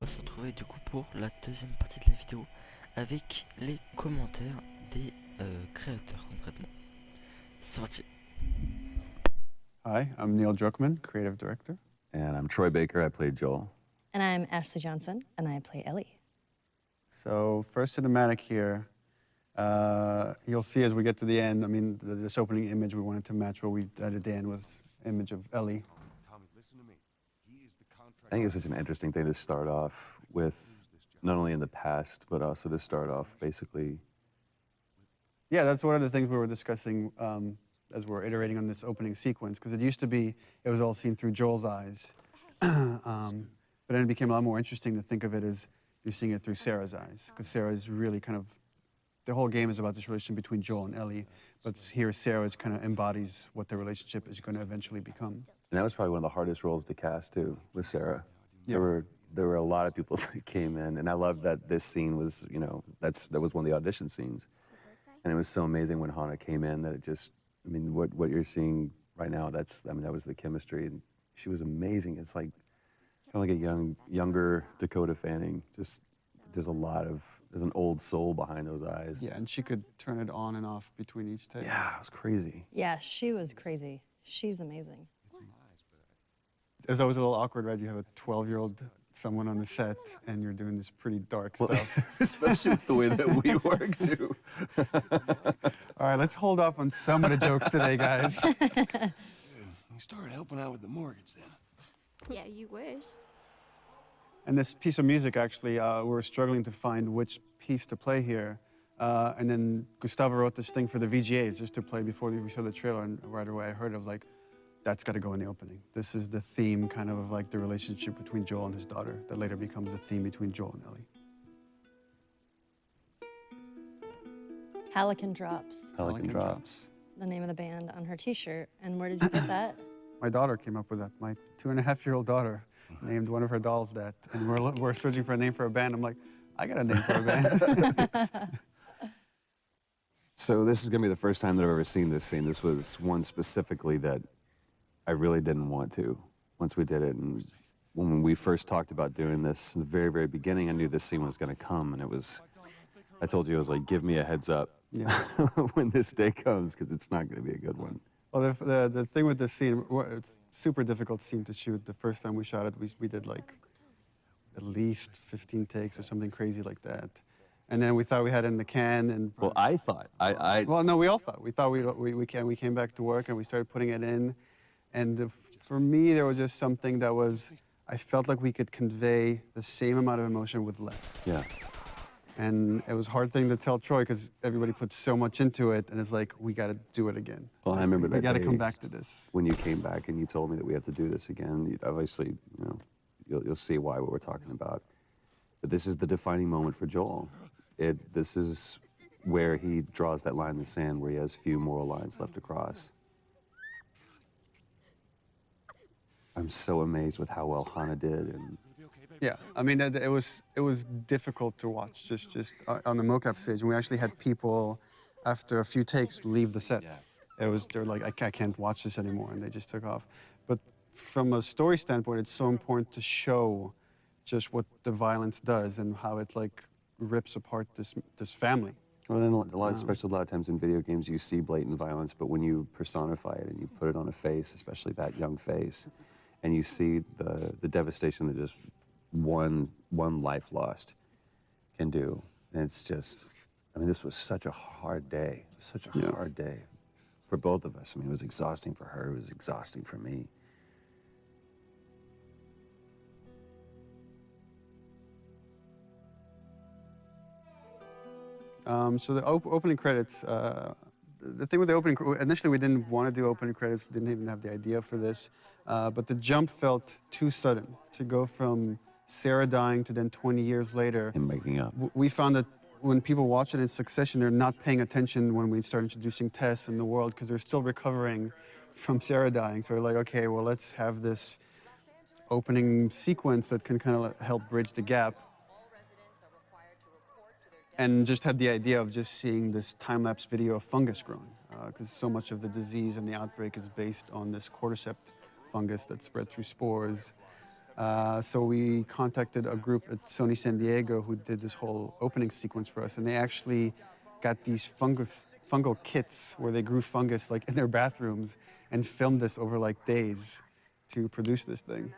se retrouver du coup pour la deuxième partie de la vidéo avec les commentaires des créateurs concrètement. C'est parti. Hi, I'm Neil Druckmann, creative director. And I'm Troy Baker, I played Joel. And I'm Ashley Johnson, and I play Ellie. So first cinematic here, you'll see as we get to the end, I mean, this opening image we wanted to match what we did at the end with image of Ellie. Tommy, listen to me. He is the contract. I think it's such an interesting thing to start off with, not only in the past, but also to start off basically. Yeah, that's one of the things we were discussing as we're iterating on this opening sequence, because it used to be, it was all seen through Joel's eyes. But then it became a lot more interesting to think of it as you're seeing it through Sarah's eyes, because Sarah is really kind of, the whole game is about this relation between Joel and Ellie, but here Sarah is kind of embodies what their relationship is going to eventually become. And that was probably one of the hardest roles to cast too, with Sarah. Yeah. There were a lot of people that came in, and I love that this scene was, you know, that was one of the audition scenes. And it was so amazing when Hannah came in that it just, I mean, what you're seeing right now, that was the chemistry, and she was amazing. It's like, kind of like a younger Dakota Fanning. Just, there's an old soul behind those eyes. Yeah, and she could turn it on and off between each take. Yeah, it was crazy. Yeah, she was crazy. She's amazing. It's always a little awkward, right? You have a 12-year-old someone on the set, and you're doing this pretty dark stuff. Especially with the way that we work, too. All right, let's hold off on some of the jokes today, guys. You started helping out with the mortgage then. Yeah, you wish. And this piece of music, actually, we were struggling to find which piece to play here. And then Gustavo wrote this thing for the VGAs just to play before we showed the trailer. And right away I heard it, I was like, that's got to go in the opening. This is the theme, kind of like the relationship between Joel and his daughter that later becomes the theme between Joel and Ellie. Pelican Drops, Pelican Drops. the name of the band on her t-shirt. And where did you get that? My daughter came up with that. My 2.5-year-old daughter named one of her dolls that. And we're searching for a name for a band. I'm like, I got a name for a band. So this is going to be the first time that I've ever seen this scene. This was one specifically that I really didn't want to once we did it. And when we first talked about doing this, in the very, very beginning, I knew this scene was going to come. And it was, I told you, I was like, give me a heads up when this day comes, because it's not going to be a good one. Well, the thing with this scene, it's a super difficult scene to shoot. The first time we shot it, we did like at least 15 takes or something crazy like that. And then we thought we had it in the can. And well, I thought. Well, no, we all thought. We thought we came back to work and we started putting it in. And for me, there was just something that was, I felt like we could convey the same amount of emotion with less. Yeah. And it was a hard thing to tell Troy because everybody put so much into it, and it's like, we got to do it again. Well, I remember that we got to day come back to this. When you came back and you told me that we have to do this again. Obviously, you know, you'll see why what we're talking about. But this is the defining moment for Joel. This is where he draws that line in the sand, where he has few moral lines left to cross. I'm so amazed with how well Hannah did. And yeah, I mean, it was difficult to watch just on the mocap stage. And we actually had people, after a few takes, leave the set. They were like, I can't watch this anymore, and they just took off. But from a story standpoint, it's so important to show just what the violence does and how it like rips apart this family. Well, and especially a lot of times in video games, you see blatant violence, but when you personify it and you put it on a face, especially that young face, and you see the devastation that just one life lost can do. And it's just, I mean, this was such a hard day. Such a hard day for both of us. I mean, it was exhausting for her. It was exhausting for me. So the opening credits, the thing with the opening, initially we didn't want to do opening credits, didn't even have the idea for this, but the jump felt too sudden to go from Sarah dying to then 20 years later. And making up. We found that when people watch it in succession, they're not paying attention when we start introducing Tess in the world because they're still recovering from Sarah dying. So we're like, okay, well, let's have this opening sequence that can kind of help bridge the gap. And just had the idea of just seeing this time-lapse video of fungus growing, because so much of the disease and the outbreak is based on this cordyceps fungus that spread through spores. So we contacted a group at Sony San Diego who did this whole opening sequence for us, and they actually got these fungal kits where they grew fungus like in their bathrooms and filmed this over like days to produce this thing.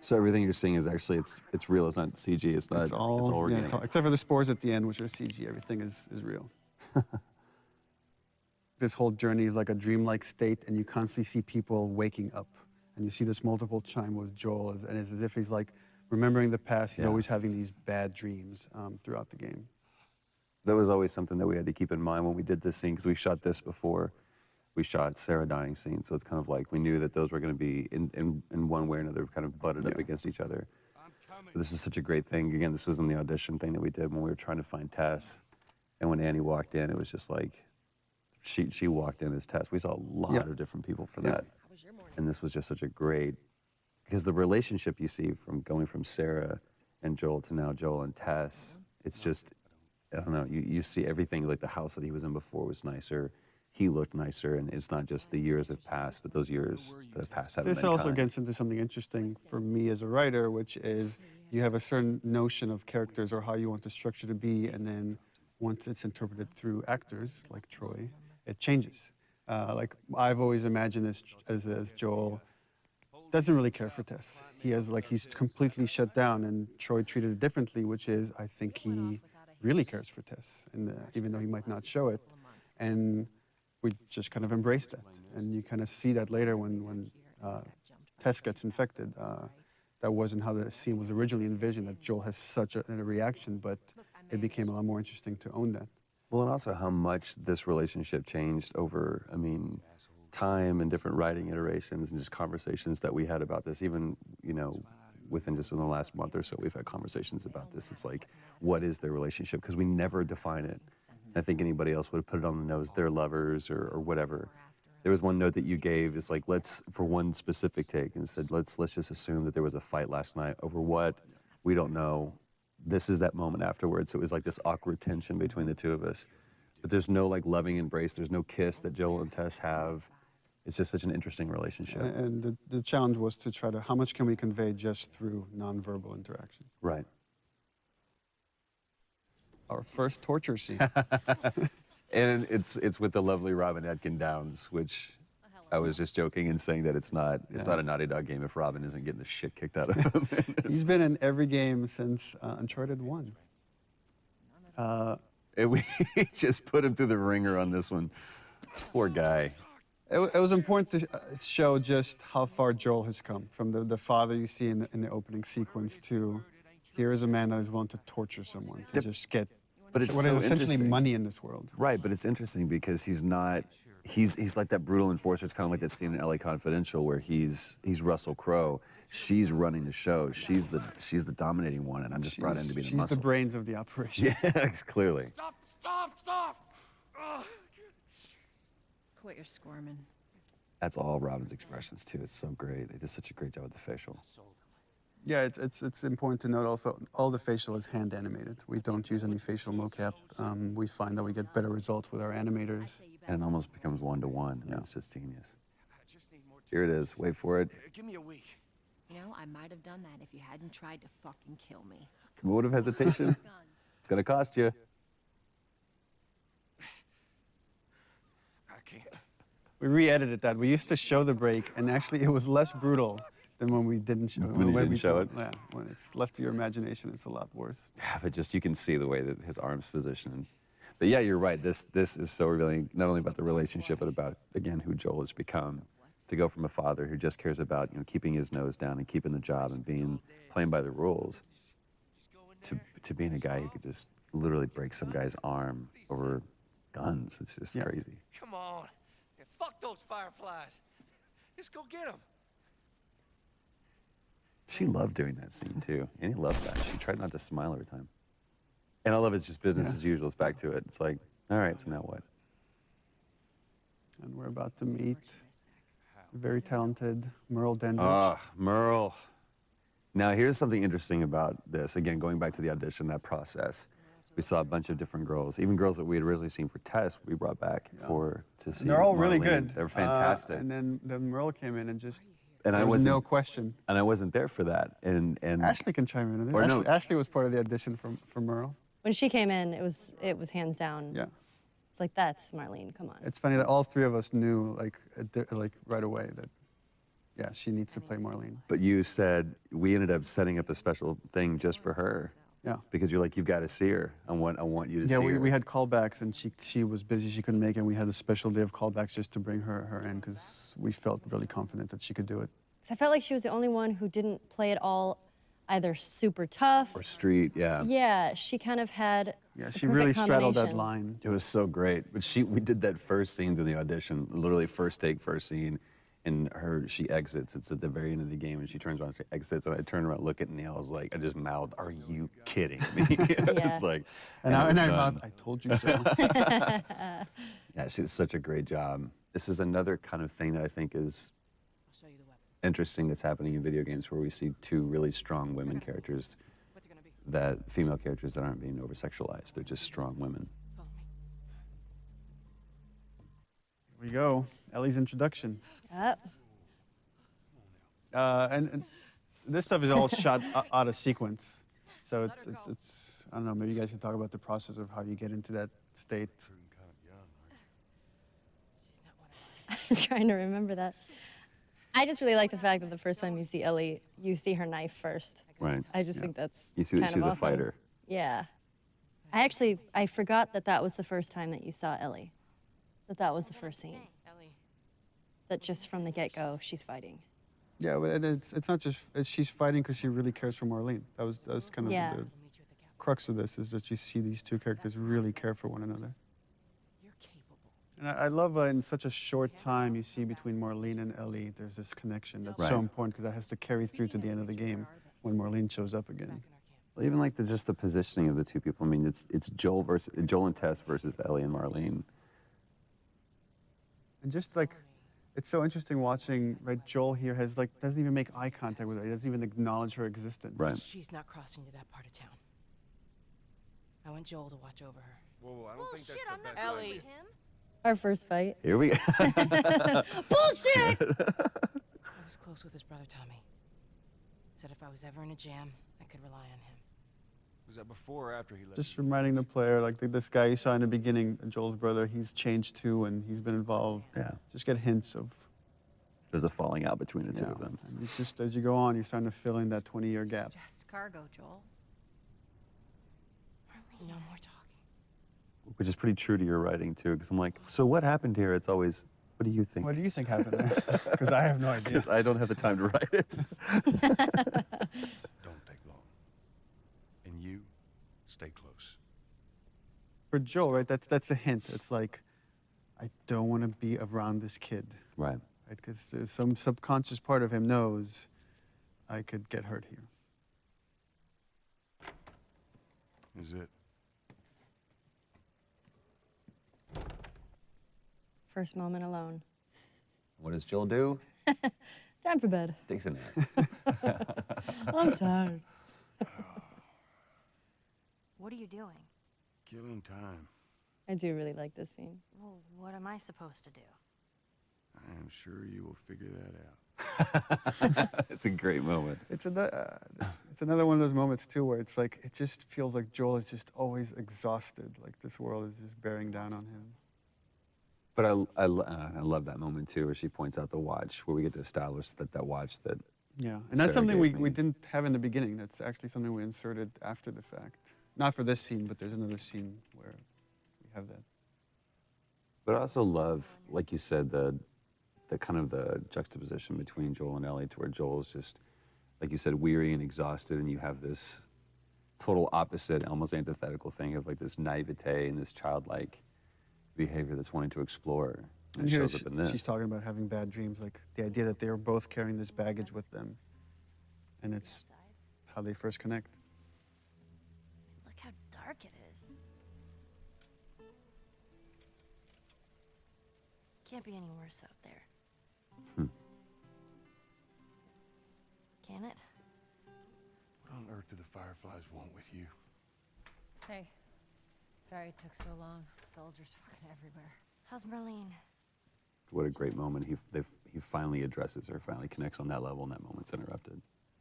So everything you're seeing is actually it's real. It's not CG. It's not. It's all organic. yeah, it's all, except for the spores at the end, which are CG. Everything is real. This whole journey is like a dreamlike state, and you constantly see people waking up. And you see this multiple chime with Joel, and it's as if he's like remembering the past. He's always having these bad dreams throughout the game. That was always something that we had to keep in mind when we did this scene, because we shot this before we shot Sarah dying scene. So it's kind of like we knew that those were going to be in one way or another kind of butted up against each other. But this is such a great thing. Again, this was in the audition thing that we did when we were trying to find Tess. And when Annie walked in, it was just like she walked in as Tess. We saw a lot of different people for that. And this was just such a great, because the relationship you see from going from Sarah and Joel to now Joel and Tess, it's just, I don't know, you see everything, like the house that he was in before was nicer, he looked nicer, and it's not just the years have passed, but those years that have passed haven't been This also kind. gets into something interesting for me as a writer, which is you have a certain notion of characters or how you want the structure to be, and then once it's interpreted through actors like Troy, it changes. Like I've always imagined as Joel doesn't really care for Tess. He's completely shut down, and Troy treated it differently, which is I think he really cares for Tess, and even though he might not show it, and we just kind of embrace that. And you kind of see that later when Tess gets infected. That wasn't how the scene was originally envisioned, that Joel has such a reaction, but it became a lot more interesting to own that. Well, and also how much this relationship changed over, I mean, time and different writing iterations and just conversations that we had about this. Even, you know, within the last month or so, we've had conversations about this. It's like, what is their relationship? Because we never define it. I think anybody else would have put it on the nose, they're lovers or whatever. There was one note that you gave, it's like, let's, for one specific take, and said, let's just assume that there was a fight last night over what, we don't know. This is that moment afterwards. So it was like this awkward tension between the two of us. But there's no like loving embrace. There's no kiss that Joel and Tess have. It's just such an interesting relationship. And the challenge was to try to, how much can we convey just through nonverbal interaction? Right. Our first torture scene. And it's with the lovely Robin Atkin Downs, which I was just joking and saying that it's not a Naughty Dog game if Robin isn't getting the shit kicked out of him. He's been in every game since Uncharted 1. And we just put him through the ringer on this one. Poor guy. It was important to show just how far Joel has come, from the father you see in the opening sequence to here is a man that is willing to torture someone to just get what is essentially interesting. money in this world. Right, but it's interesting because he's not, he's like that brutal enforcer. It's kind of like that scene in LA Confidential where he's Russell Crowe. She's running the show. She's the dominating one, and I'm just brought in to be the muscle. She's the brains of the operation. Yeah, clearly. Stop! Quit your squirming. That's all Robin's expressions too. It's so great. They did such a great job with the facial. Yeah, it's important to note also, all the facial is hand animated. We don't use any facial mocap. We find that we get better results with our animators. And it almost becomes one-to-one. Yeah. It's just genius. Here it is. Wait for it. Give me a week. You know, I might have done that if you hadn't tried to fucking kill me. Vote of hesitation. It's gonna cost you. I can't. We re-edited that. We used to show the break, and actually it was less brutal than when we didn't show it. When you didn't show it? Yeah, when it's left to your imagination, it's a lot worse. Yeah, but just you can see the way that his arm's positioned. But yeah, you're right. This is so revealing, not only about the relationship, but about, again, who Joel has become. To go from a father who just cares about, you know, keeping his nose down and keeping the job and playing by the rules, to being a guy who could just literally break some guy's arm over guns. It's just crazy. Come on. Yeah, fuck those fireflies. Just go get them. She loved doing that scene too, and he loved that. She tried not to smile every time. And I love it's just business as usual. It's back to it. It's like, all right, so now what? And we're about to meet the very talented Merle Dandridge. Ah, Merle. Now, here's something interesting about this. Again, going back to the audition, that process. We saw a bunch of different girls, even girls that we had originally seen for Tess, we brought back to see. And they're all really Marlene. good. They're fantastic. And then Merle came in and just And There I was wasn't, no question. and I wasn't there for that. And Ashley can chime in on Or this. no. Ashley was part of the audition for Merle. When she came in, it was hands down. Yeah. It's like, that's Marlene, come on. It's funny that all three of us knew like right away that, yeah, she needs to play Marlene. But you said we ended up setting up a special thing just for her. Yeah. Because you're like, you've got to see her. I want you to Yeah, see her. we had callbacks, and she was busy. She couldn't make it. And we had a special day of callbacks just to bring her in because we felt really confident that she could do it. 'Cause I felt like she was the only one who didn't play it all either super tough. Or street, yeah. Yeah, she kind of had Yeah, the she perfect really straddled that combination. line. It was so great. But we did that first scene in the audition, literally first take, first scene. And she exits. It's at the very end of the game, and she turns around, she exits, and I turned around, look at Neil. I was like, I just mouthed, "Are you kidding me?" It's like, and it I was mouthed, done. "I told you so." Yeah, she did such a great job. This is another kind of thing that I think is interesting that's happening in video games, where we see two really strong women characters, female characters that aren't being over-sexualized. They're just strong women. Here we go. Ellie's introduction. Yep. And this stuff is all shot out of sequence. So it's I don't know, maybe you guys can talk about the process of how you get into that state. I'm trying to remember that. I just really like the fact that the first time you see Ellie, you see her knife first. Right. I just think that's You see that kind she's of a awesome. fighter. Yeah. I forgot that was the first time that you saw Ellie. That was the first scene. That just from the get-go, she's fighting. Yeah, but it's not just she's fighting because she really cares for Marlene. That's kind of Yeah. the crux of this, is that you see these two characters really care for one another. And I love in such a short time you see between Marlene and Ellie, there's this connection that's so Right. important because that has to carry through to the end of the game when Marlene shows up again. Well, even like just the positioning of the two people. I mean, it's Joel and Tess versus Ellie and Marlene. And just like, it's so interesting watching, right, Joel here doesn't even make eye contact with her. He doesn't even acknowledge her existence. Right. She's not crossing to that part of town. I want Joel to watch over her. Whoa, I don't think that's the best Ellie. Our first fight. Here we go. Bullshit! I was close with his brother Tommy. Said if I was ever in a jam, I could rely on him. Was that before or after he left? Just reminding the player, like this guy you saw in the beginning, Joel's brother, he's changed too, and he's been involved. Yeah. Just get hints of, There's a falling out between the two of them. And it's just as you go on, you're starting to fill in that 20-year gap. Just cargo, Joel. No more talking. Which is pretty true to your writing too, because I'm like, so what happened here? It's always, what do you think? What do you think happened there? Because I have no idea. I don't have the time to write it. Don't take long. And you, stay close. For Joel, right, that's a hint. It's like, I don't want to be around this kid. Right. Because some subconscious part of him knows I could get hurt here. Is it? First moment alone. What does Joel do? Time for bed. Takes a nap. I'm tired. What are you doing? Killing time. I do really like this scene. Well, what am I supposed to do? I am sure you will figure that out. It's a great moment. It's another one of those moments too where it's like, it just feels like Joel is just always exhausted. Like this world is just bearing down on him. But I love that moment too, where she points out the watch, where we get to establish that watch that. Yeah, and that's Sarah something gave we me. didn't have in the beginning. That's actually something we inserted after the fact. Not for this scene, but there's another scene where we have that. But I also love, like you said, the kind of the juxtaposition between Joel and Ellie, to where Joel's just, like you said, weary and exhausted, and you have this total opposite, almost antithetical thing of like this naivete and this childlike behavior that's wanting to explore. And it here shows up in this. she's talking about having bad dreams, like the idea that they're both carrying this baggage with them. And it's how they first connect. Look how dark it is. Can't be any worse out there. Can it? What on earth do the fireflies want with you? Hey. Sorry it took so long. Soldiers fucking everywhere. How's Marlene? what a great moment. He finally addresses her, finally connects on that level, and that moment's interrupted.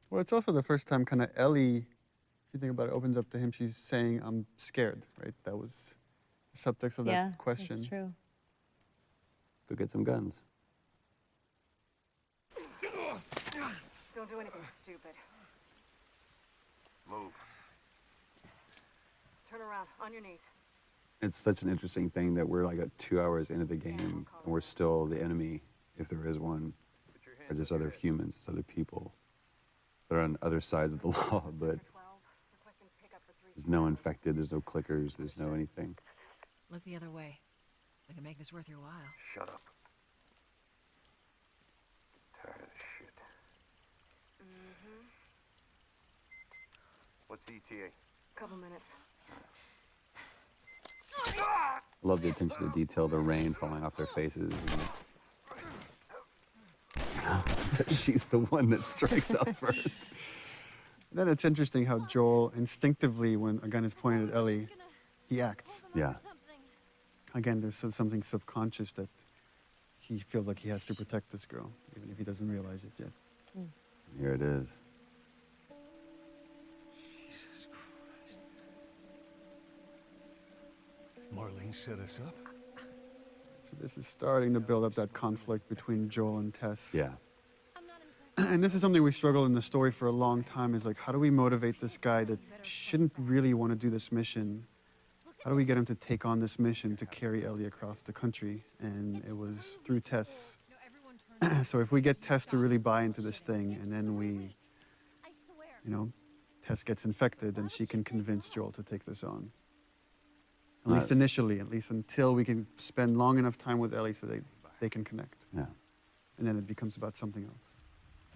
Well, it's also the first time kind of Ellie, if you think about it, opens up to him. She's saying, I'm scared, right? That was the subtext of that question. That's true. Go get some guns. Don't do anything stupid. Move. Turn around, on your knees. It's such an interesting thing that we're like 2 hours into the game, and we're still the enemy, if there is one, or just other humans, just other people that are on other sides of the law, but there's no infected, there's no clickers, there's no anything. Look the other way. I can make this worth your while. Shut up. Tired of this shit. What's the ETA? Couple minutes. I love the attention to detail, the rain falling off their faces. She's the one that strikes out first. Then it's interesting how Joel instinctively, when a gun is pointed at Ellie, he acts. Yeah. Again, there's something subconscious that he feels like he has to protect this girl, even if he doesn't realize it yet. Here it is. Jesus Christ. Marlene set us up? So this is starting to build up that conflict between Joel and Tess. Yeah. And this is something we struggled in the story for a long time, is like, how do we motivate this guy that shouldn't really want to do this mission? How do we get him to take on this mission to carry Ellie across the country? And it was through Tess. So if we get Tess to really buy into this thing, and then we, Tess gets infected, then she can convince Joel to take this on. At least initially, at least until we can spend long enough time with Ellie so they can connect. Yeah. And then it becomes about something else.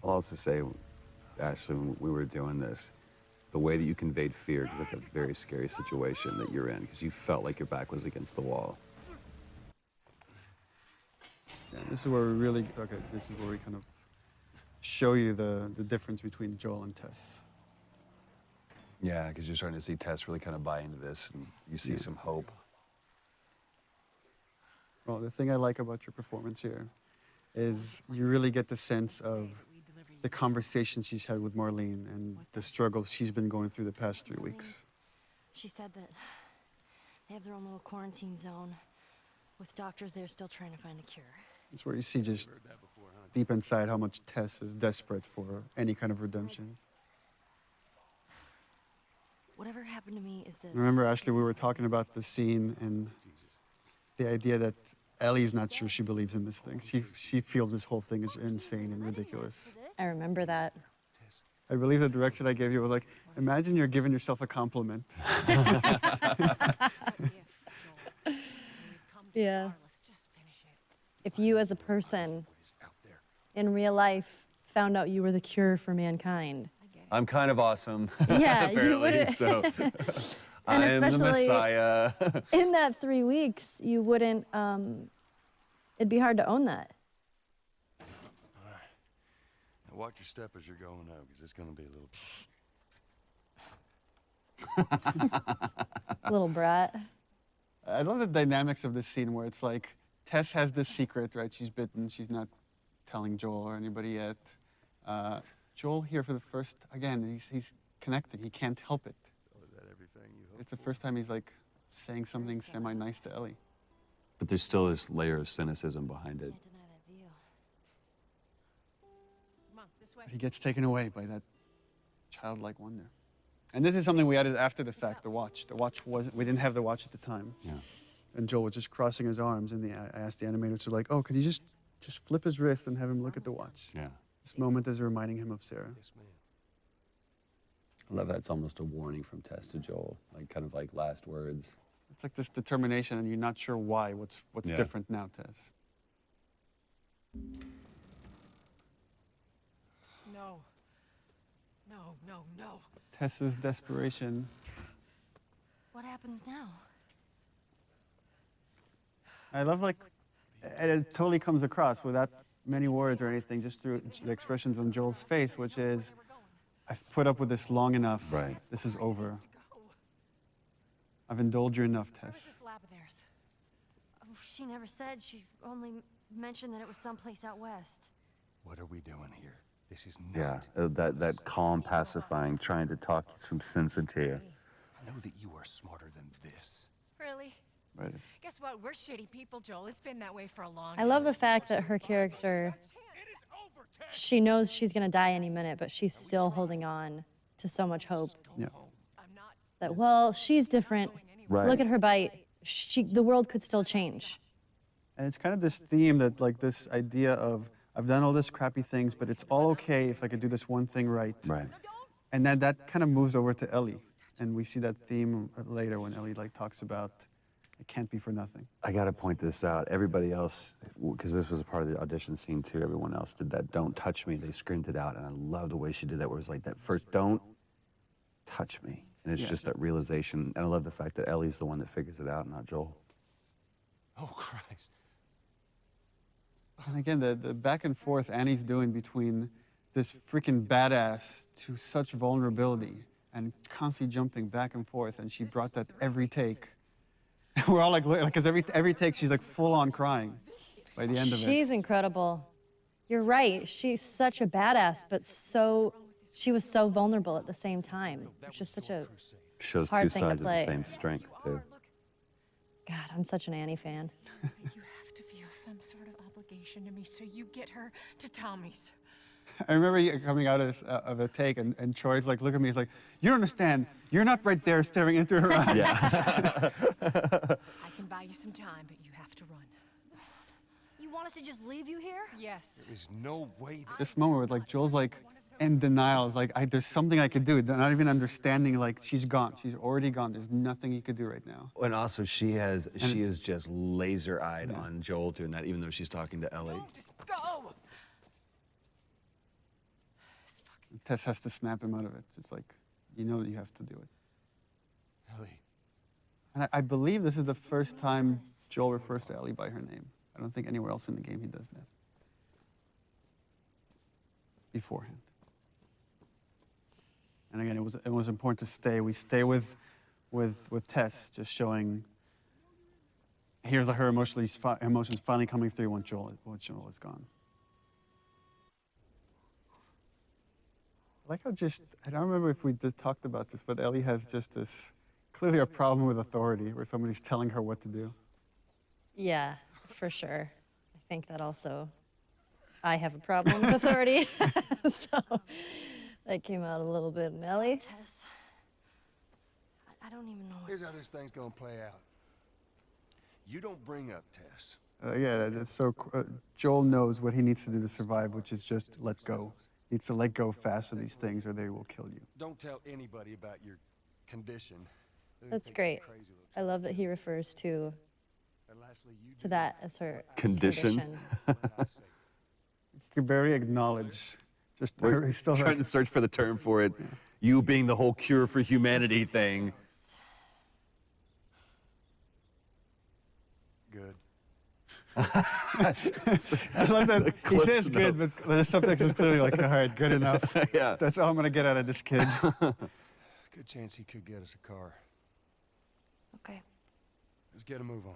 I'll also say, Ashley, when we were doing this, the way that you conveyed fear, because that's a very scary situation that you're in, because you felt like your back was against the wall. Yeah, this is where we really, this is where we kind of show you the difference between Joel and Tess. Yeah, because you're starting to see Tess really kind of buy into this, and you see some hope. Well, the thing I like about your performance here is you really get the sense of the conversation she's had with Marlene and the struggles she's been going through the past 3 weeks. She said that they have their own little quarantine zone with doctors there still trying to find a cure. It's where you see just deep inside how much Tess is desperate for any kind of redemption. Whatever happened to me is that... Remember, Ashley, we were talking about the scene and the idea that Ellie's not sure she believes in this thing. She feels this whole thing is insane and ridiculous. I remember that. I believe the direction I gave you was like, imagine you're giving yourself a compliment. Yeah. If you as a person in real life found out you were the cure for mankind. I'm kind of awesome, Yeah, apparently, so I am the Messiah. In that 3 weeks, you wouldn't, it'd be hard to own that. All right. Now watch your step as you're going out, because it's going to be a little... Little brat. I love the dynamics of this scene where it's like, Tess has this secret, right? She's bitten, she's not telling Joel or anybody yet. Joel here for the first, again, he's connecting, he can't help it. Oh, is that everything you hope? It's the first time he's like saying something semi-nice to Ellie. But there's still this layer of cynicism behind it. Can't deny that view. Come on, this way. He gets taken away by that childlike wonder. And this is something we added after the fact, the watch. The watch wasn't, we didn't have the watch at the time. Yeah. And Joel was just crossing his arms, and I asked the animators to like, oh, could you just flip his wrist and have him look at the watch? Yeah. This moment is reminding him of Sarah. Yes, ma'am. I love that it's almost a warning from Tess to Joel, like kind of like last words. It's like this determination, and you're not sure why. What's Yeah. different now, Tess? No. No, no, no. Tess's desperation. What happens now? I love and it totally comes across without many words or anything, just through the expressions on Joel's face, which is, I've put up with this long enough. Right. This is over. I've indulged you enough, Where's Tess. this lab of theirs? Oh, she never said. She only mentioned that it was someplace out west. What are we doing here? This is Yeah, not. that calm, pacifying, trying to talk some sense into you. I know that you are smarter than this. Really? Right. Guess what? We're shitty people, Joel. It's been that way for a long I time. love the fact that her character, she knows she's gonna die any minute, but she's still holding on to so much hope. Yeah. I'm not. That, well, she's different. Right. Look at her bite. The world could still change. And it's kind of this theme that, like, this idea of, I've done all this crappy things, but it's all okay if I could do this one thing right. Right. And then that kind of moves over to Ellie. And we see that theme later when Ellie, like, talks about it can't be for nothing. I got to point this out. Everybody else, because this was a part of the audition scene too, everyone else did that "don't touch me." They screamed it out, and I love the way she did that, where it was like that first "don't touch me." And it's just that realization. And I love the fact that Ellie's the one that figures it out, not Joel. Oh, Christ. And again, the back and forth Annie's doing between this freaking badass to such vulnerability and constantly jumping back and forth, and she brought that every take. We're all like, because every take she's like full on crying by the end of it. She's incredible. You're right. She's such a badass, but she was so vulnerable at the same time. Which is such a Shows hard two thing to sides of the play. same strength too. God. I'm such an Annie fan. You have to feel some sort of obligation to me, so you get her to Tommy's. I remember you coming out of a take, and Troy's like, look at me, he's like, you don't understand. You're not right there staring into her eyes. Yeah. I can buy you some time, but you have to run. You want us to just leave you here? Yes. There's no way that. This moment where, like, Joel's like in denial. It's like, there's something I could do. They're not even understanding, like, she's gone. She's already gone. There's nothing you could do right now. And also, she is just laser-eyed on Joel doing that, even though she's talking to Ellie. No, just go. Tess has to snap him out of it. It's like, you know that you have to do it. Ellie. And I believe this is the first time Joel refers to Ellie by her name. I don't think anywhere else in the game he does that. Beforehand. And again, it was important to stay. We stay with Tess, just showing. Here's her emotions finally coming through when Joel is gone. I like how I don't remember if we talked about this, but Ellie has just this, clearly a problem with authority, where somebody's telling her what to do. Yeah, for sure. I think that also, I have a problem with authority. So that came out a little bit in Ellie. Tess. I don't even know what. Here's how this thing's gonna play out. You don't bring up Tess. Yeah, that's so. Joel knows what he needs to do to survive, which is just let go. He needs to let go fast of these things, or they will kill you. Don't tell anybody about your condition. That's great. I love that he refers to that as her Condition. He can barely acknowledge. We're still trying like, to search for the term for it. You being the whole cure for humanity thing. Good. I love that he says good, but the subtext is clearly like, all right, good enough. Yeah. That's all I'm gonna get out of this kid. Good chance he could get us a car. Okay. Let's get a move on.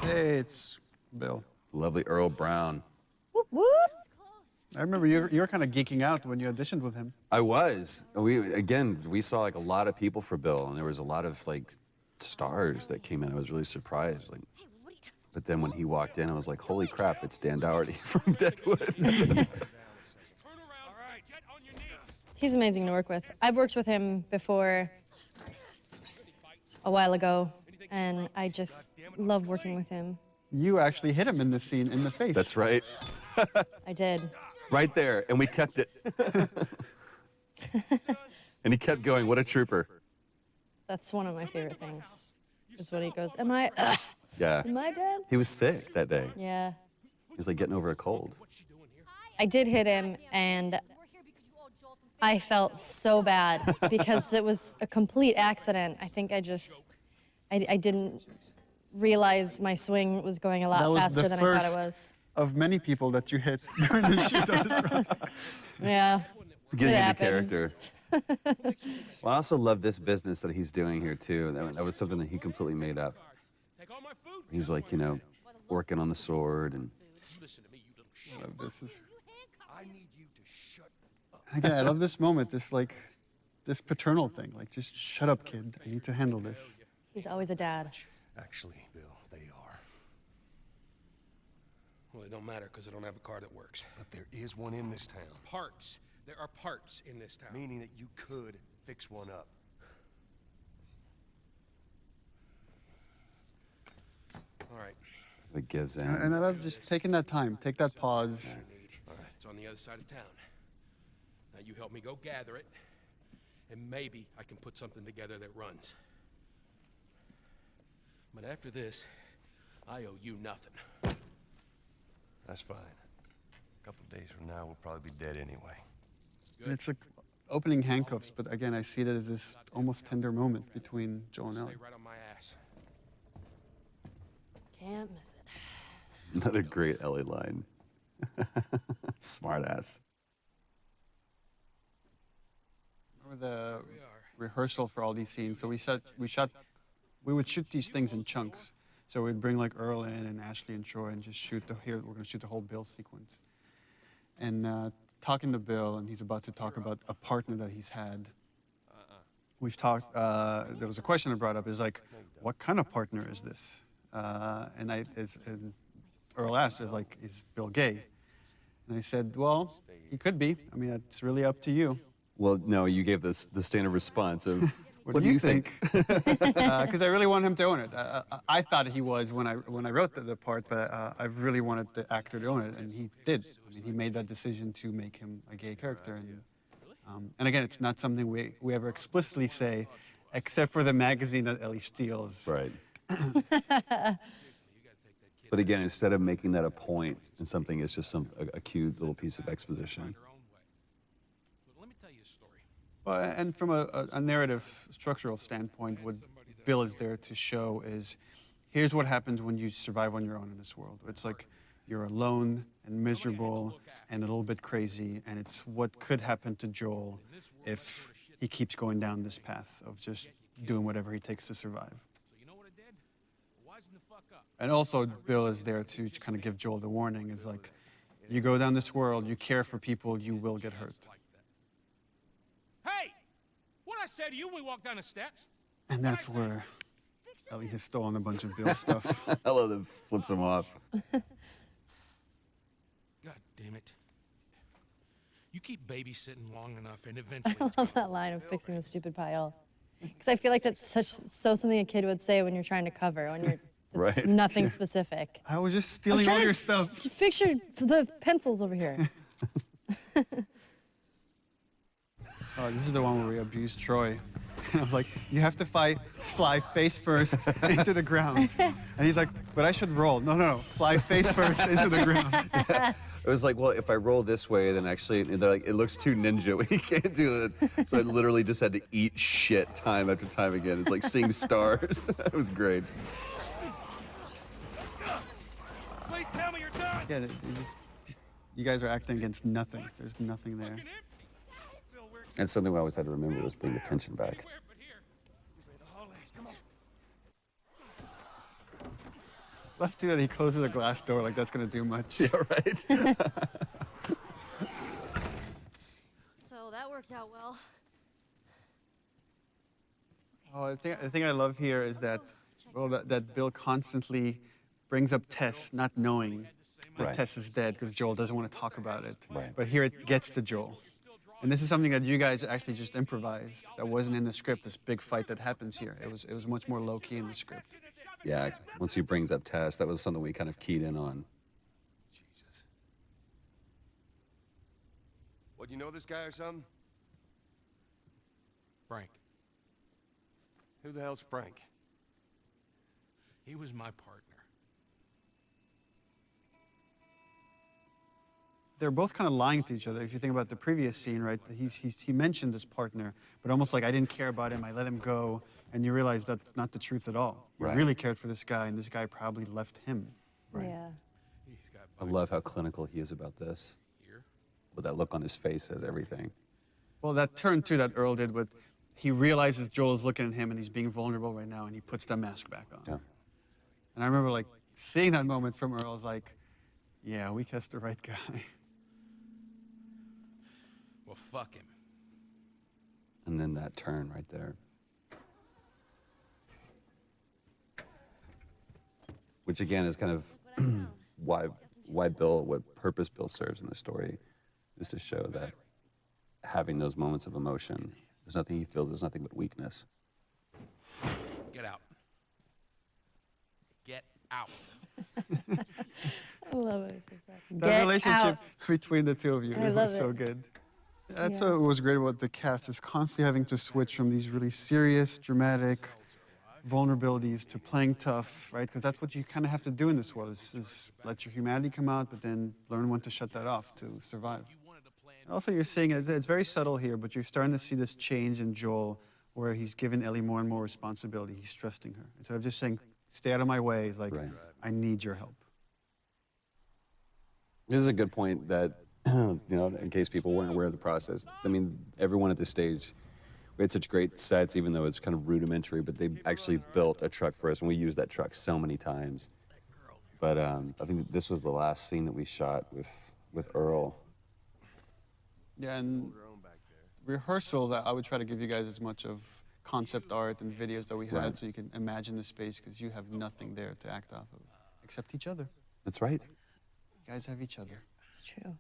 Hey, it's Bill. Lovely Earl Brown. Whoop, whoop. I remember you were kind of geeking out when you auditioned with him. I was. We saw like a lot of people for Bill, and there was a lot of like stars that came in. I was really surprised. Like, but then when he walked in, I was like, holy crap, it's Dan Dougherty from Deadwood. He's amazing to work with. I've worked with him before a while ago, and I just love working with him. You actually hit him in this scene in the face. That's right. I did. Right there, and we kept it. And he kept going, what a trooper. That's one of my favorite things, is when he goes, am I Yeah. dead? He was sick that day. Yeah. He was like getting over a cold. I did hit him, and I felt so bad because it was a complete accident. I think I didn't realize my swing was going a lot faster than I thought it was. of many people that you hit during the shoot of this project. Yeah. Getting It into happens. character. Well, I also love this business that he's doing here too. That was something that he completely made up. He's like, you know, working on the sword and. I love this. Again, I love this moment. This paternal thing. Like, just shut up, kid. I need to handle this. He's always a dad. Actually, Bill, they are. Well, it don't matter because I don't have a car that works. But there is one in this town. Parts. There are parts in this town. Meaning that you could fix one up. All right. It gives in. And I love just taking that time. Take that pause. All right, it's on the other side of town. Now you help me go gather it, and maybe I can put something together that runs. But after this, I owe you nothing. That's fine. A couple days from now, we'll probably be dead anyway. And it's like opening handcuffs, but again, I see it as this almost tender moment between Joel and Ellie. Stay right on my ass. Can't miss it. Another great Ellie line. Smart ass. Remember the rehearsal for all these scenes? So we would shoot these things in chunks. So we'd bring like Earl in and Ashley and Troy and just shoot we're going to shoot the whole Bill sequence. And talking to Bill, and he's about to talk about a partner that he's had. We've talked, there was a question I brought up, is like, what kind of partner is this? And Earl asked, is Bill gay? And I said, well, he could be. I mean, it's really up to you. Well, no, you gave the standard response of, what do you think? Because I really want him to own it. I thought he was when I wrote the part, but I really wanted the actor to own it, and he did. I mean, he made that decision to make him a gay character. And again, it's not something we ever explicitly say, except for the magazine that Ellie steals. Right. But again, instead of making that a point in something, it's just a cute little piece of exposition. Well, and from a narrative structural standpoint, what Bill is there to show is, here's what happens when you survive on your own in this world. It's like you're alone and miserable and a little bit crazy, and it's what could happen to Joel if he keeps going down this path of just doing whatever he takes to survive. And also, Bill is there to kind of give Joel the warning, is like, you go down this world, you care for people, you will get hurt. Hey! What'd I say to you when we walked down the steps? And that's where Ellie has stolen a bunch of Bill's stuff. I love that flips him off. God damn it. You keep babysitting long enough and eventually... I love that line of fixing the stupid pile. Because I feel like that's something a kid would say when you're trying to cover, when you're it's Right. nothing specific. I was just stealing all your stuff. Fix the pencils over here. Oh, this is the one where we abused Troy. I was like, you have to fly face first into the ground. And he's like, but I should roll. No, fly face first into the ground. Yeah. It was like, well, if I roll this way, then actually, they're like, it looks too ninja. We can't do it. So I literally just had to eat shit time after time again. It's like seeing stars. It was great. Please tell me you're done! Yeah, you guys are acting against nothing. There's nothing there. And something we always had to remember was bring the tension back. Left too that he closes a glass door like that's gonna do much. Yeah, right. So that worked out well. Oh, the thing I love here is that, well, that Bill constantly brings up Tess, not knowing that Right. Tess is dead because Joel doesn't want to talk about it. Right. But here it gets to Joel. And this is something that you guys actually just improvised. That wasn't in the script, this big fight that happens here. It was much more low-key in the script. Yeah, once he brings up Tess, that was something we kind of keyed in on. Jesus. What, you know this guy or something? Frank. Who the hell's Frank? He was my partner. They're both kind of lying to each other. If you think about the previous scene, right? He mentioned this partner, but almost like, I didn't care about him, I let him go, and you realize that's not the truth at all. He Right. really cared for this guy, and this guy probably left him. Right. Yeah. He's got I love how clinical he is about this. With that look on his face says everything. Well, that turn too that Earl did with, he realizes Joel's looking at him and he's being vulnerable right now and he puts the mask back on. Yeah. And I remember like seeing that moment from Earl, I was like, yeah, we cast the right guy. Well, fuck him. And then that turn right there. Which again is kind of why Bill, what purpose Bill serves in the story, is to show that having those moments of emotion, there's nothing he feels, there's nothing but weakness. Get out. Get out. I love it. That relationship between the two of you, I it love was so it. good. That's what was great about the cast, is constantly having to switch from these really serious, dramatic vulnerabilities to playing tough, right? Because that's what you kind of have to do in this world, is let your humanity come out, but then learn when to shut that off to survive. And also, you're seeing, it's very subtle here, but you're starting to see this change in Joel, where he's giving Ellie more and more responsibility. He's trusting her. Instead of just saying, stay out of my way, he's like, I need your help. This is a good point that, you know, in case people weren't aware of the process. I mean, everyone at this stage, we had such great sets, even though it's kind of rudimentary, but they actually built a truck for us, and we used that truck so many times. But I think this was the last scene that we shot with Earl. Yeah, and rehearsal, that I would try to give you guys as much of concept art and videos that we had, so you can imagine the space, because you have nothing there to act off of, except each other. That's right. You guys have each other. It's true.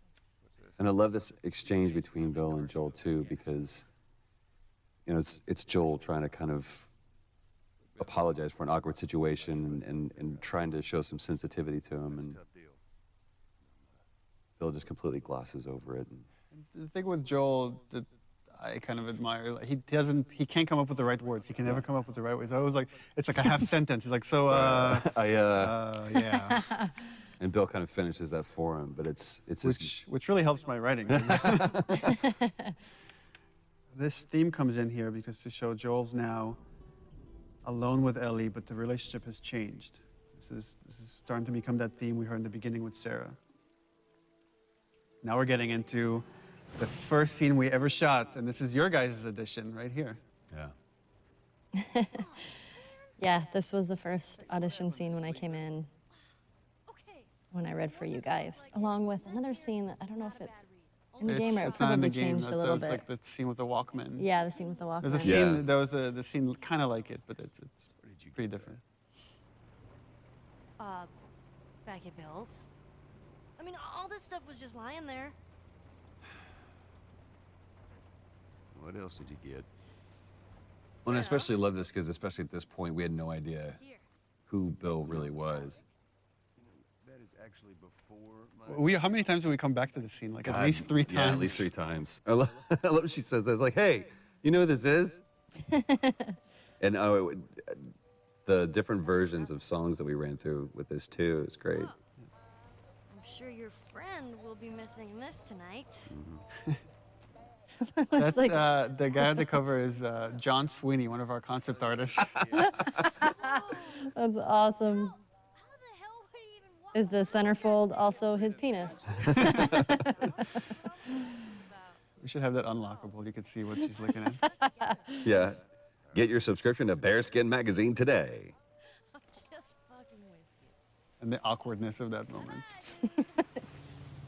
And I love this exchange between Bill and Joel too, because you know it's Joel trying to kind of apologize for an awkward situation and trying to show some sensitivity to him, and Bill just completely glosses over it. The thing with Joel that I kind of admire, like, he can't come up with the right words. He can never come up with the right words. I was like, it's like a half sentence. He's like, so, yeah. And Bill kind of finishes that for him, but it's which really helps my writing. This theme comes in here because to show Joel's now alone with Ellie, but the relationship has changed. This is starting to become that theme we heard in the beginning with Sarah. Now we're getting into the first scene we ever shot, and this is your guys' edition right here. Yeah. Yeah, this was the first audition scene when I came in, when I read for you guys, along with another scene that I don't know if it's in the game or it probably changed a little bit. It's like the scene with the Walkman. Yeah, the scene with the Walkman. There's a scene, there was the scene kind of like it, but it's pretty different. Back at Bill's. I mean, all this stuff was just lying there. What else did you get? Well, and I especially love this because especially at this point we had no idea who Bill really was. That is actually before my... How many times did we come back to this scene? Like at least 3 times. Yeah, at least 3 times. I love what she says. I was like, hey, you know who this is? And the different versions of songs that we ran through with this too is great. I'm sure your friend will be missing this tonight. That's the guy on the cover is John Sweeney, one of our concept artists. That's awesome. Is the centerfold also his penis? We should have that unlockable. You could see what she's looking at. Yeah. Get your subscription to Bearskin Magazine today. I'm just fucking with you. And the awkwardness of that moment.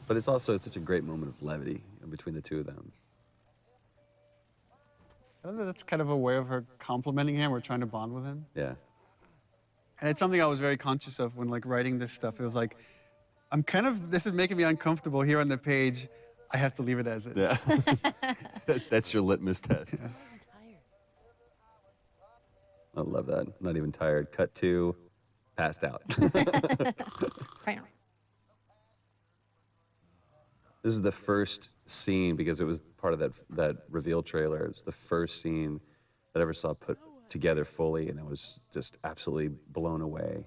But it's also such a great moment of levity between the two of them. I don't know, that's kind of a way of her complimenting him or trying to bond with him. Yeah. And it's something I was very conscious of when like writing this stuff. It was like, this is making me uncomfortable here on the page. I have to leave it as is. Yeah. That's your litmus test. Yeah. I love that. I'm not even tired. Cut to, passed out. This is the first scene, because it was part of that reveal trailer. It's the first scene that I ever saw put together fully, and I was just absolutely blown away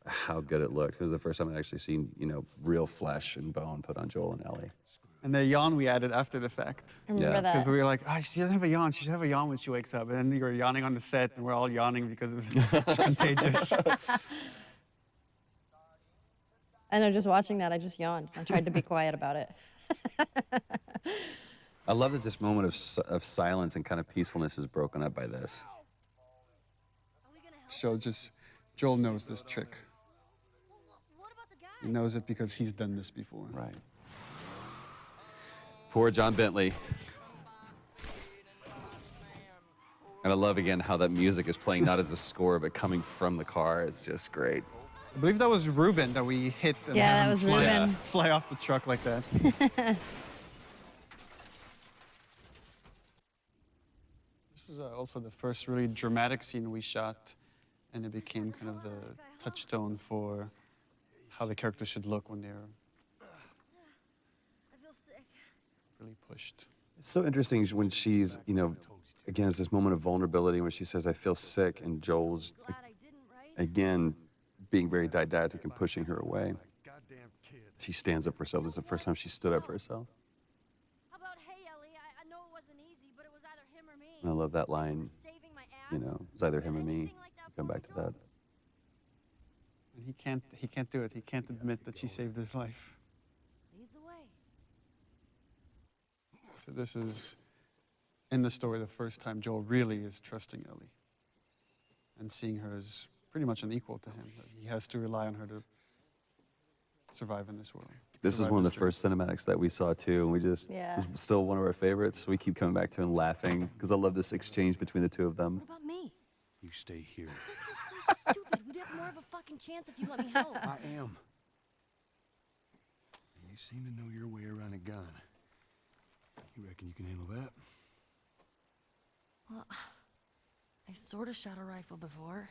how good it looked. It was the first time I'd actually seen, you know, real flesh and bone put on Joel and Ellie. And the yawn we added after the fact. I remember that. Because we were like, oh, she doesn't have a yawn. She should have a yawn when she wakes up. And then you were yawning on the set, and we're all yawning because it's contagious. I know, just watching that, I just yawned. I tried to be quiet about it. I love that this moment of silence and kind of peacefulness is broken up by this. So just, Joel knows this trick. He knows it because he's done this before. Right. Poor John Bentley. And I love, again, how that music is playing not as a score, but coming from the car. It's just great. I believe that was Ruben that we hit and Yeah, had that him was fly, Ruben. fly off the truck like that. This was also the first really dramatic scene we shot, and it became kind of the touchstone for how the characters should look when they're really pushed. It's so interesting when she's, you know, again, it's this moment of vulnerability when she says, I feel sick, and Joel's, again, being very didactic and pushing her away. She stands up for herself. This is the first time she stood up for herself. How about, hey, Ellie, I know it wasn't easy, but it was either him or me. And I love that line, you know, it's either him or me. Come back to that. And he can't do it. He can't admit that she saved his life. Lead the way. So this is, in the story, the first time Joel really is trusting Ellie and seeing her as pretty much an equal to him. He has to rely on her to survive in this world. This is one of the first cinematics that we saw too, and we just, Yeah. it's still one of our favorites. We keep coming back to it and laughing, because I love this exchange between the two of them. What about me? You stay here. This is so stupid. We'd have more of a fucking chance if you let me help. I am. You seem to know your way around a gun. You reckon you can handle that? Well, I sort of shot a rifle before.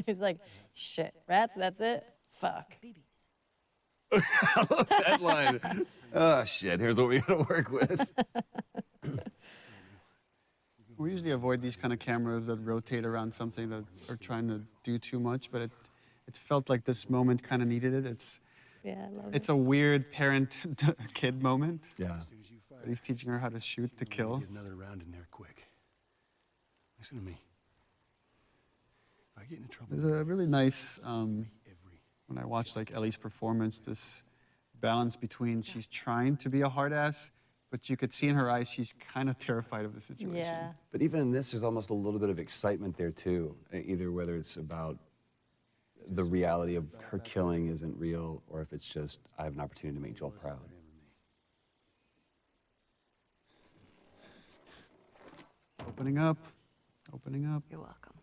He's like, shit, rats, that's it? Fuck. I love that line. Oh, shit, here's what we gotta work with. We usually avoid these kind of cameras that rotate around something that are trying to do too much, but it felt like this moment kind of needed it. Yeah, I love It's a weird parent-kid moment. Yeah. He's teaching her how to shoot to kill. Get another round in there quick. Listen to me. If I get into trouble, There's a really nice, when I watched like Ellie's performance, this balance between she's trying to be a hard ass, but you could see in her eyes she's kind of terrified of the situation. Yeah. But even in this, there's almost a little bit of excitement there too. Either whether it's about the reality of her killing isn't real, or if it's just, I have an opportunity to make Joel proud. Opening up, opening up. You're welcome.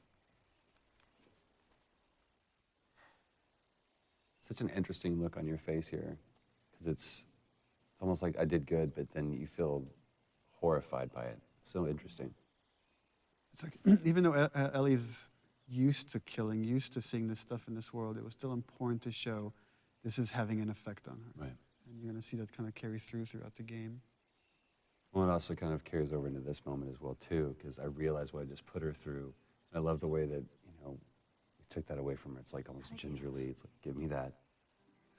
Such an interesting look on your face here, because it's almost like I did good, but then you feel horrified by it. So interesting. It's like, even though Ellie's used to killing, used to seeing this stuff in this world, it was still important to show this is having an effect on her. Right. And you're going to see that kind of carry throughout the game. Well, it also kind of carries over into this moment as well too, because I realized what I just put her through. I love the way that, you know, we took that away from her. It's like almost gingerly. It's like, give me that.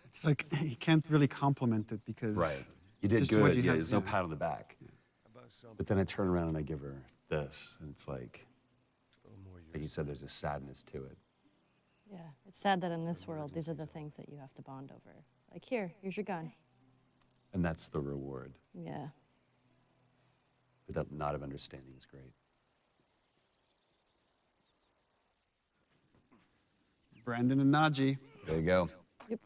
It's like, you can't really compliment it because... Right. You did just what good. you Yeah, have- there's no pat on the back. But then I turn around and I give her this, and it's like you said, there's a sadness to it. Yeah, it's sad that in this world, these are the things that you have to bond over. Like, here's your gun. And that's the reward. Yeah. But that knot of understanding is great. Brandon and Najee. There you go. Yep.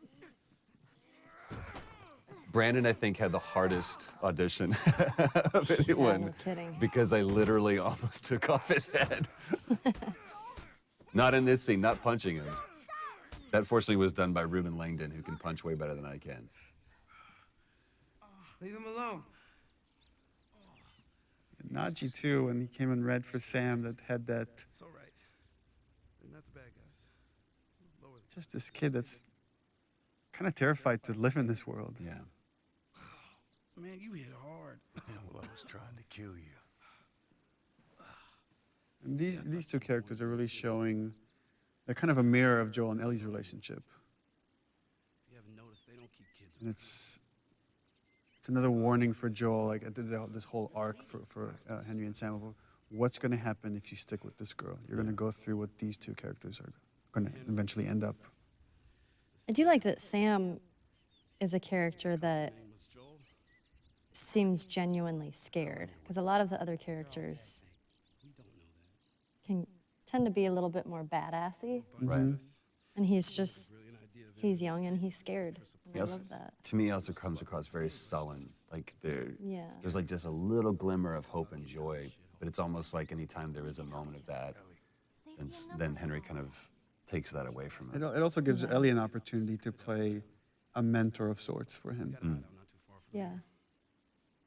Brandon, I think, had the hardest audition of anyone. Yeah, no kidding. Because I literally almost took off his head. Not in this scene, not punching him. That fortunately was done by Ruben Langdon, who can punch way better than I can. Leave him alone. And Najee, too, when he came in red for Sam, that had that... It's all right. They're not the bad guys. Lower the... Just this kid that's kind of terrified to live in this world. Yeah. Man, you hit hard. Yeah, well, I was trying to kill you. And these two characters are really showing, they're kind of a mirror of Joel and Ellie's relationship. If you haven't noticed, they don't keep kids. And it's another warning for Joel, like this whole arc for Henry and Sam of what's going to happen if you stick with this girl. You're going to go through what these two characters are going to eventually end up. I do like that Sam is a character that seems genuinely scared, because a lot of the other characters can tend to be a little bit more badassy. Right. And he's young and he's scared. And I love that. To me, he also comes across very sullen. Like Yeah. there's like just a little glimmer of hope and joy, but it's almost like anytime there is a moment of that, then Henry kind of takes that away from him. It also gives Ellie an opportunity to play a mentor of sorts for him. Yeah.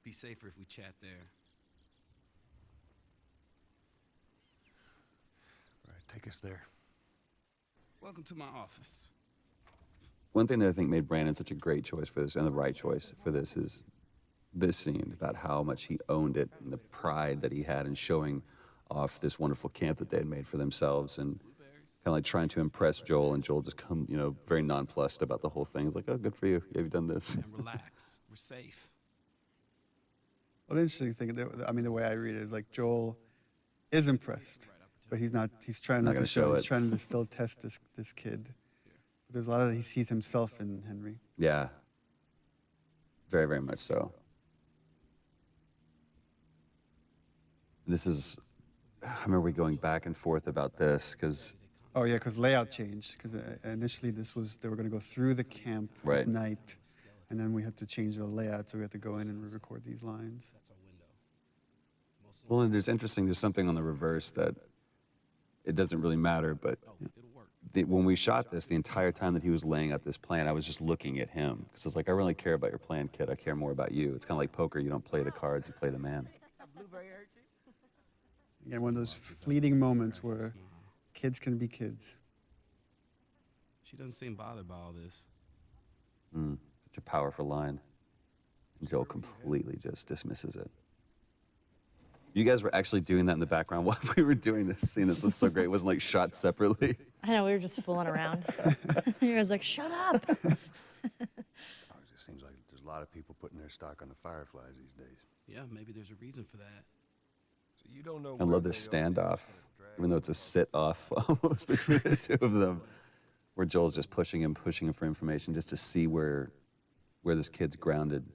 Be safer if we chat there. All right, take us there. Welcome to my office. One thing that I think made Brandon such a great choice for this, and the right choice for this, is this scene about how much he owned it and the pride that he had in showing off this wonderful camp that they had made for themselves, and kind of like trying to impress Joel, and Joel just come, you know, very nonplussed about the whole thing. He's like, oh, good for you. You've done this. And relax. We're safe. Well, the interesting thing, I mean, the way I read it is like Joel is impressed, but he's not. He's trying not to show it. He's trying to still test this kid. But there's a lot of he sees himself in Henry. Yeah. Very, very much so. This is, I remember we going back and forth about this because. Oh yeah, because layout changed. Because initially they were going to go through the camp at night, and then we had to change the layout, so we had to go in and re-record these lines. Well, and there's something on the reverse that it doesn't really matter, but when we shot this, the entire time that he was laying out this plan, I was just looking at him. Because I was like, I really care about your plan, kid. I care more about you. It's kind of like poker. You don't play the cards, you play the man. Again, one of those fleeting moments where kids can be kids. She doesn't seem bothered by all this. Such a powerful line. And Joel completely just dismisses it. You guys were actually doing that in the background while we were doing this scene. This was so great. It wasn't like shot separately. I know, we were just fooling around. You guys like, shut up. It just seems like there's a lot of people putting their stock on the Fireflies these days. Yeah, maybe there's a reason for that. So you don't know. I love this standoff, even though it's a sit-off almost between the two of them, where Joel's just pushing him for information just to see where this kid's grounded.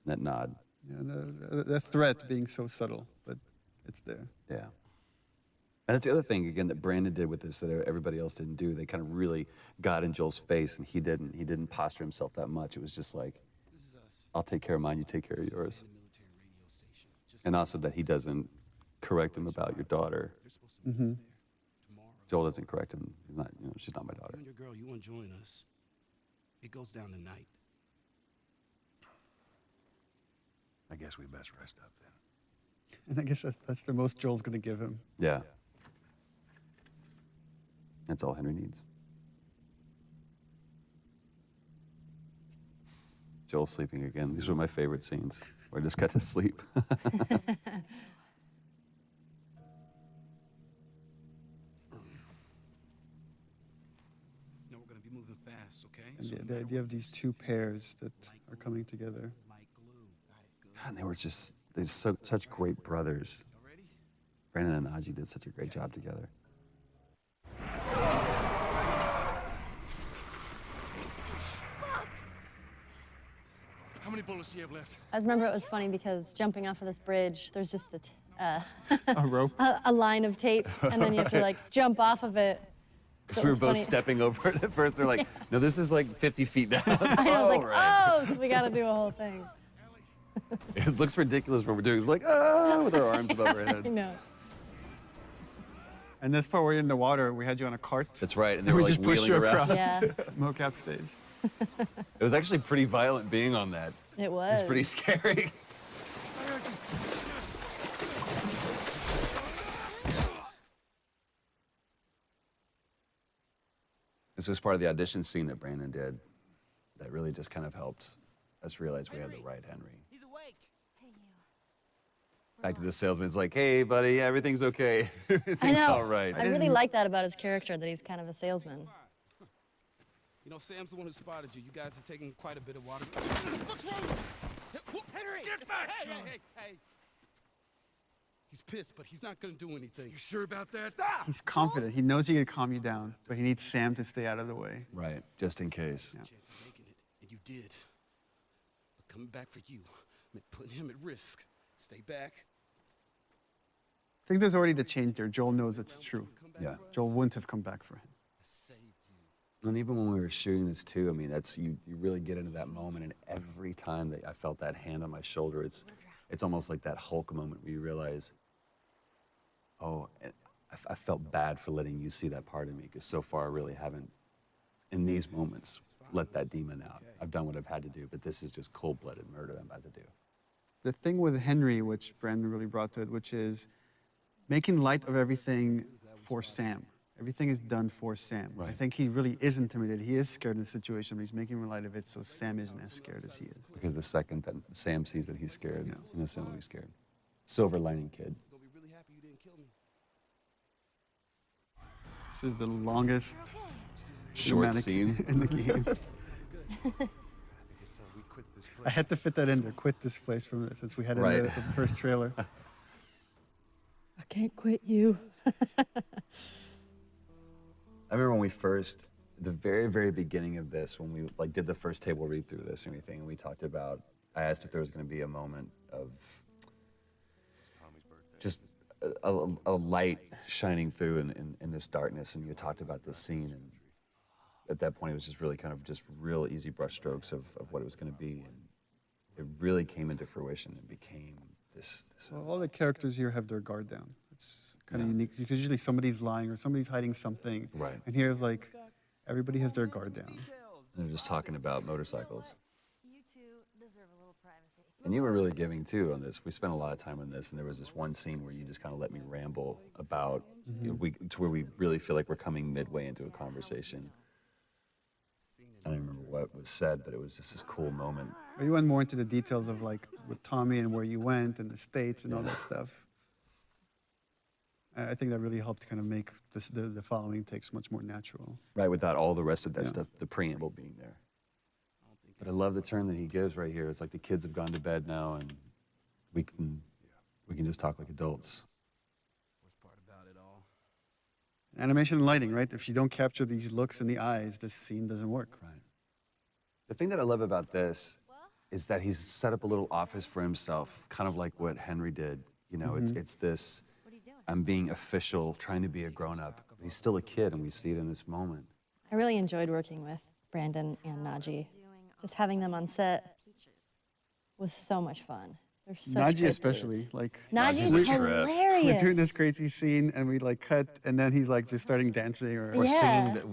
That nod. Yeah, the threat being so subtle, but it's there. Yeah. And that's the other thing, again, that Brandon did with this that everybody else didn't do. They kind of really got in Joel's face, and he didn't. He didn't posture himself that much. It was just like, I'll take care of mine, you take care of yours. And also that he doesn't correct him about your daughter. Joel doesn't correct him. He's not, she's not my daughter. You and your girl, you want to join us. It goes down tonight. I guess we best rest up then. And I guess that's the most Joel's going to give him. Yeah. That's all Henry needs. Joel sleeping again. These were my favorite scenes where I just got to sleep. No, we're going to be moving fast, okay? And the idea of these two pairs that are coming together. God, they were just such great brothers. Brandon and Aji did such a great job together. How many bullets do you have left? I just remember it was funny because jumping off of this bridge, there's just a rope, a line of tape, and then you have to like jump off of it. Because we were both stepping over it at first. They're like, no, this is like 50 feet down. I was like, oh, so we got to do a whole thing. It looks ridiculous what we're doing. It's like, ah, with our arms above our head. I know. And this part where you're in the water, we had you on a cart. That's right. And they were we like just pushed you around. across mocap stage. It was actually pretty violent being on that. It was. It was pretty scary. This was part of the audition scene that Brandon did that really just kind of helped us realize we had the right Henry. He's awake. Hey, you. Back to the salesman, it's like, hey, buddy, everything's okay. Everything's all right. I really like that about his character, that he's kind of a salesman. You know, Sam's the one who spotted you. You guys are taking quite a bit of water. What's wrong? Henry! Get back, son! Hey! He's pissed, but he's not gonna do anything. You sure about that? Stop! He's confident. He knows he can calm you down, but he needs Sam to stay out of the way. Right, just in case. Yeah. Chance of making it, and you did. But coming back for you meant putting him at risk. Stay back. I think there's already the change there. Joel knows it's true. Yeah. Joel wouldn't have come back for him. I saved you. And even when we were shooting this too, I mean, that's you really get into that moment, and every time that I felt that hand on my shoulder, it's almost like that Hulk moment where you realize, oh, I felt bad for letting you see that part of me, because so far I really haven't, in these moments, let that demon out. I've done what I've had to do, but this is just cold-blooded murder I'm about to do. The thing with Henry, which Brandon really brought to it, which is making light of everything for Sam. Everything is done for Sam. Right. I think he really is intimidated. He is scared in the situation, but he's making light of it so Sam isn't as scared as he is. Because the second that Sam sees that he's scared, you know, Sam will be scared. Silver lining kid. Gonna be really happy you didn't kill me. This is the longest Short cinematic scene in the game. I had to fit that in there. Quit this place from this, since we had it in the first trailer. I can't quit you. I remember when we first, the very, very beginning of this, when we did the first table read through this and everything, and we talked about, I asked if there was going to be a moment of just a light shining through in this darkness, and you talked about this scene, and at that point it was just really kind of just real easy brush strokes of what it was going to be, and it really came into fruition and became this Well, all the characters here have their guard down. It's kind of unique, because usually somebody's lying or somebody's hiding something. Right. And here's like, everybody has their guard down. And they're just talking about motorcycles. You two deserve a little privacy. And you were really giving too on this. We spent a lot of time on this, and there was this one scene where you just kind of let me ramble about, you know, to where we really feel like we're coming midway into a conversation. I don't remember what was said, but it was just this cool moment. But you went more into the details of like with Tommy and where you went and the States and all that stuff. I think that really helped kind of make this, the following takes much more natural. Right, without all the rest of that stuff, the preamble being there. But I love the turn that he gives right here. It's like the kids have gone to bed now, and we can just talk like adults. Worst part about it all. Animation and lighting, right? If you don't capture these looks in the eyes, this scene doesn't work. Right. The thing that I love about this is that he's set up a little office for himself, kind of like what Henry did. You know, it's this, I'm being official, trying to be a grown-up. He's still a kid, and we see it in this moment. I really enjoyed working with Brandon and Najee. Just having them on set was so much fun. They're such Najee good especially, dudes. like Najee's hilarious. we're doing this crazy scene, and we like cut, and then he's like just starting dancing or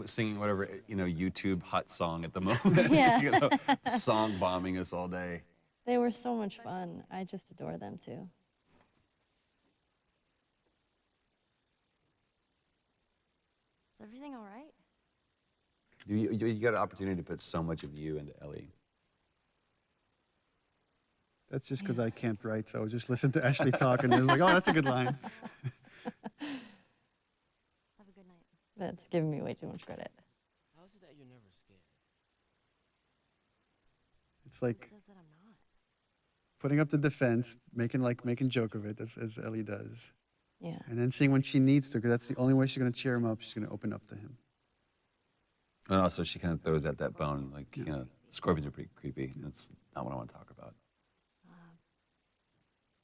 Singing whatever, you know, YouTube hot song at the moment. Yeah. You know, song bombing us all day. They were so much fun. I just adore them too. Is everything all right? You got an opportunity to put so much of you into Ellie. That's just because I can't write, so I just listen to Ashley talk, and then like, oh, that's a good line. Have a good night. That's giving me way too much credit. How is it that you're never scared? It's like Who says that I'm not? putting up the defense, making joke of it, as Ellie does. Yeah. And then seeing when she needs to, because that's the only way she's going to cheer him up. She's going to open up to him. And also, she kind of throws out that bone, like, you know, scorpions are pretty creepy. That's not what I want to talk about.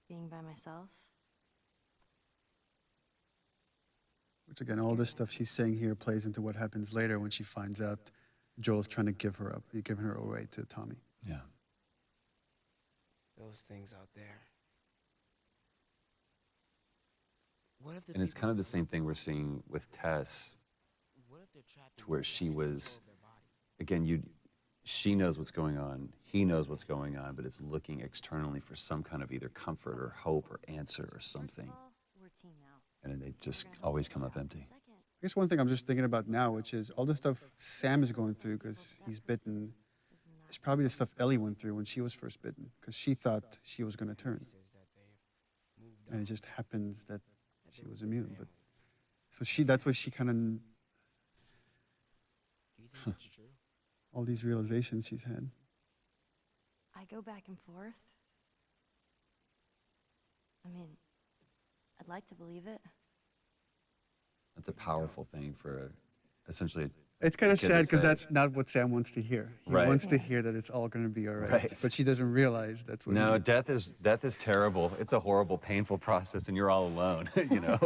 Being by myself. Which again, all this stuff she's saying here plays into what happens later when she finds out Joel's trying to give her up, giving her away to Tommy. Yeah. Those things out there. What if the And it's people kind of the who same thing we're seeing with Tess, What if they're trapped to in where the she dark and was, control their body? again, she knows what's going on, he knows what's going on, but it's looking externally for some kind of either comfort or hope or answer or something. We're a team now. And then they just always come up empty. Second. I guess one thing I'm just thinking about now, which is all the stuff Sam is going through because he's bitten, is probably the stuff Ellie went through when she was first bitten, because she thought she was going to turn. And it just happens that she was immune. But so that's what she kind of, Do you think that's true? all these realizations she's had. I go back and forth. I mean, I'd like to believe it. That's a powerful thing for essentially. It's kind of kid to sad because say. that's not what Sam wants to hear. He Right. wants to hear that it's all going to be all right. Right. But she doesn't realize that's what. No, death is terrible. It's a horrible, painful process, and you're all alone. You know.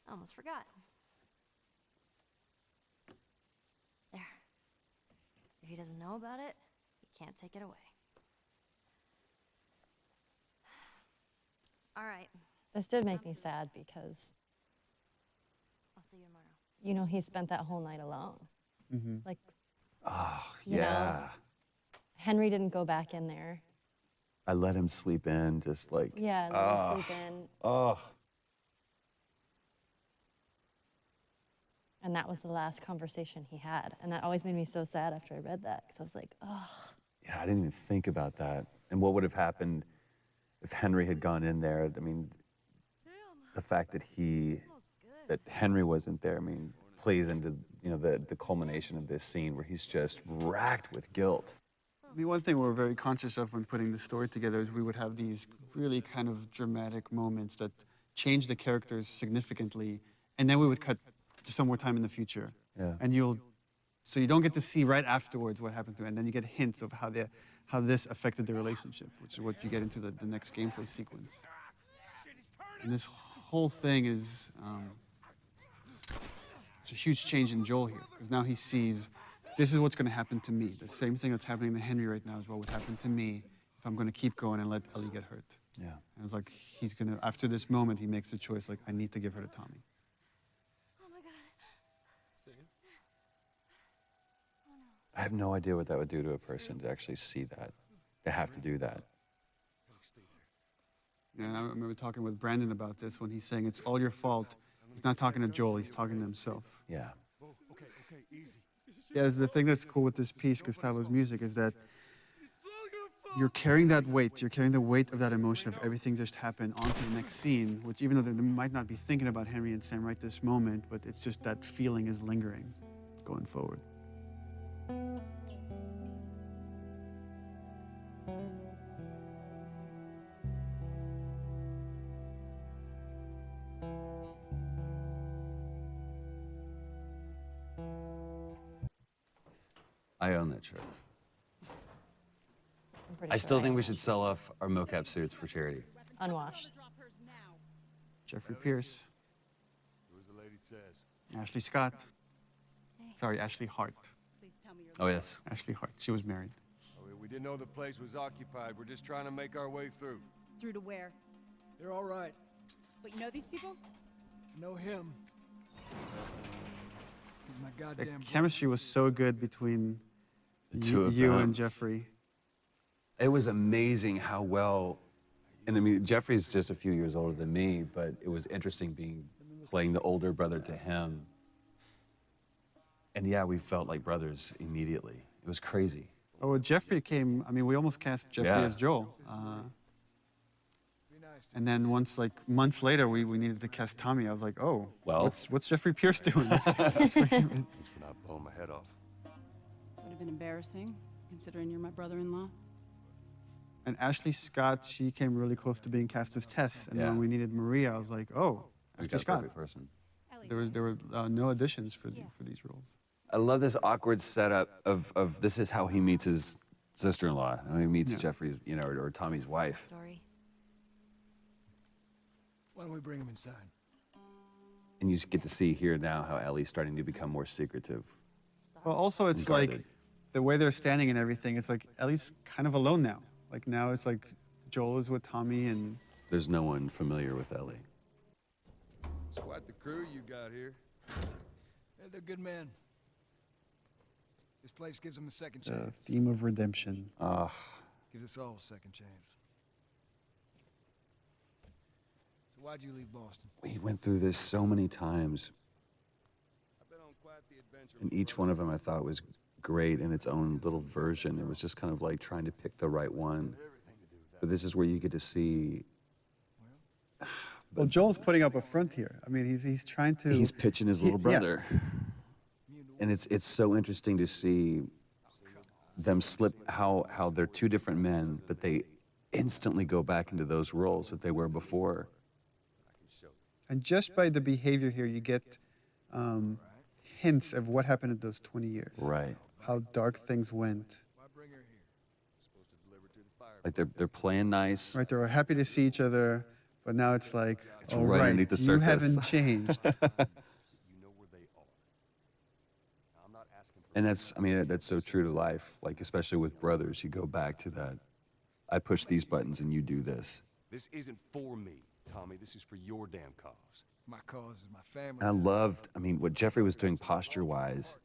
I almost forgot. There. If he doesn't know about it, he can't take it away. All right. This did make me sad because, I'll see you tomorrow. you know, he spent that whole night alone. Mm-hmm. Like, Oh, you yeah. know, Henry didn't go back in there. I let him sleep in, just like. Yeah, let him sleep in. Oh. And that was the last conversation he had. And that always made me so sad after I read that, because I was like, oh. Yeah, I didn't even think about that. And what would have happened if Henry had gone in there? I mean, the fact that Henry wasn't there, I mean, plays into, you know, the culmination of this scene where he's just racked with guilt. I mean, one thing we're very conscious of when putting the story together is we would have these really kind of dramatic moments that change the characters significantly, and then we would cut to some more time in the future. Yeah. And so you don't get to see right afterwards what happened to it, and then you get hints of how this affected the relationship, which is what you get into the next gameplay sequence. And this whole thing is, it's a huge change in Joel here, because now he sees, this is what's going to happen to me. The same thing that's happening to Henry right now is what would happen to me if I'm going to keep going and let Ellie get hurt. Yeah. And it's like, he's going to, after this moment, he makes the choice, like, I need to give her to Tommy. Oh my God. I have no idea what that would do to a person to actually see that, to have to do that. Yeah, I remember talking with Brandon about this when he's saying it's all your fault. He's not talking to Joel, he's talking to himself. Yeah. Yeah, the thing that's cool with this piece, Gustavo's music, is that you're carrying that weight. You're carrying the weight of that emotion of everything just happened onto the next scene, which even though they might not be thinking about Henry and Sam right this moment, but it's just that feeling is lingering going forward. I own that shirt. I'm pretty I sure still think we own should it. sell off our mocap suits for charity. Unwashed. Jeffrey Pierce, Who's the lady says? Ashley Scott. Sorry, Ashley Hart. Oh, yes. Ashley Hart. She was married. Oh, we didn't know the place was occupied. We're just trying to make our way through. Through to where? They're all right. But you know these people? Know him. He's my The goddamn brother. chemistry was so good between The two of you them. and Jeffrey. It was amazing how well, and I mean, Jeffrey's just a few years older than me, but it was interesting playing the older brother to him. And yeah, we felt like brothers immediately. It was crazy. Oh, well, Jeffrey came, I mean, we almost cast Jeffrey Yeah. as Joel. And then once, like, months later, we needed to cast Tommy. I was like, oh, Well. what's Jeffrey Pierce doing? That's pretty good. Thanks for not blowing my head off. Would have been embarrassing, considering you're my brother-in-law. And Ashley Scott, she came really close to being cast as Tess. And Yeah. when we needed Maria, I was like, oh, We Ashley got the Scott. perfect person. There were no auditions for these roles. I love this awkward setup of this is how he meets his sister-in-law. How he meets Yeah. Jeffrey's, you know, or Tommy's wife. Story. Why don't we bring him inside? And you just get to see here now how Ellie's starting to become more secretive. Well, also, it's and like guarded. the way they're standing and everything, it's like Ellie's kind of alone now. Like now it's like Joel is with Tommy and There's no one familiar with Ellie. It's quite the crew you got here. Yeah, they're good men. This place gives them a second the chance. theme of redemption. Gives us all a second chance. So why'd you leave Boston? We went through this so many times, I've been on quite the adventure. and each one of them I thought was great in its own little version. It was just kind of like trying to pick the right one. But this is where you get to see. Well, Joel's putting up a front here. I mean, he's trying to. He's pitching his little yeah. brother. And it's so interesting to see them slip, how they're two different men, but they instantly go back into those roles that they were before. And just by the behavior here, you get hints of what happened in those 20 years. Right. How dark things went. Like they're playing nice. Right, they were happy to see each other, but now it's like, It's oh, right right, underneath the you surface. haven't changed. And that's, I mean, that's so true to life. Like, especially with brothers, you go back to that. I push these buttons and you do this. This isn't for me, Tommy. This is for your damn cause. My cause is my family. And I loved, I mean, what Jeffrey was doing posture-wise,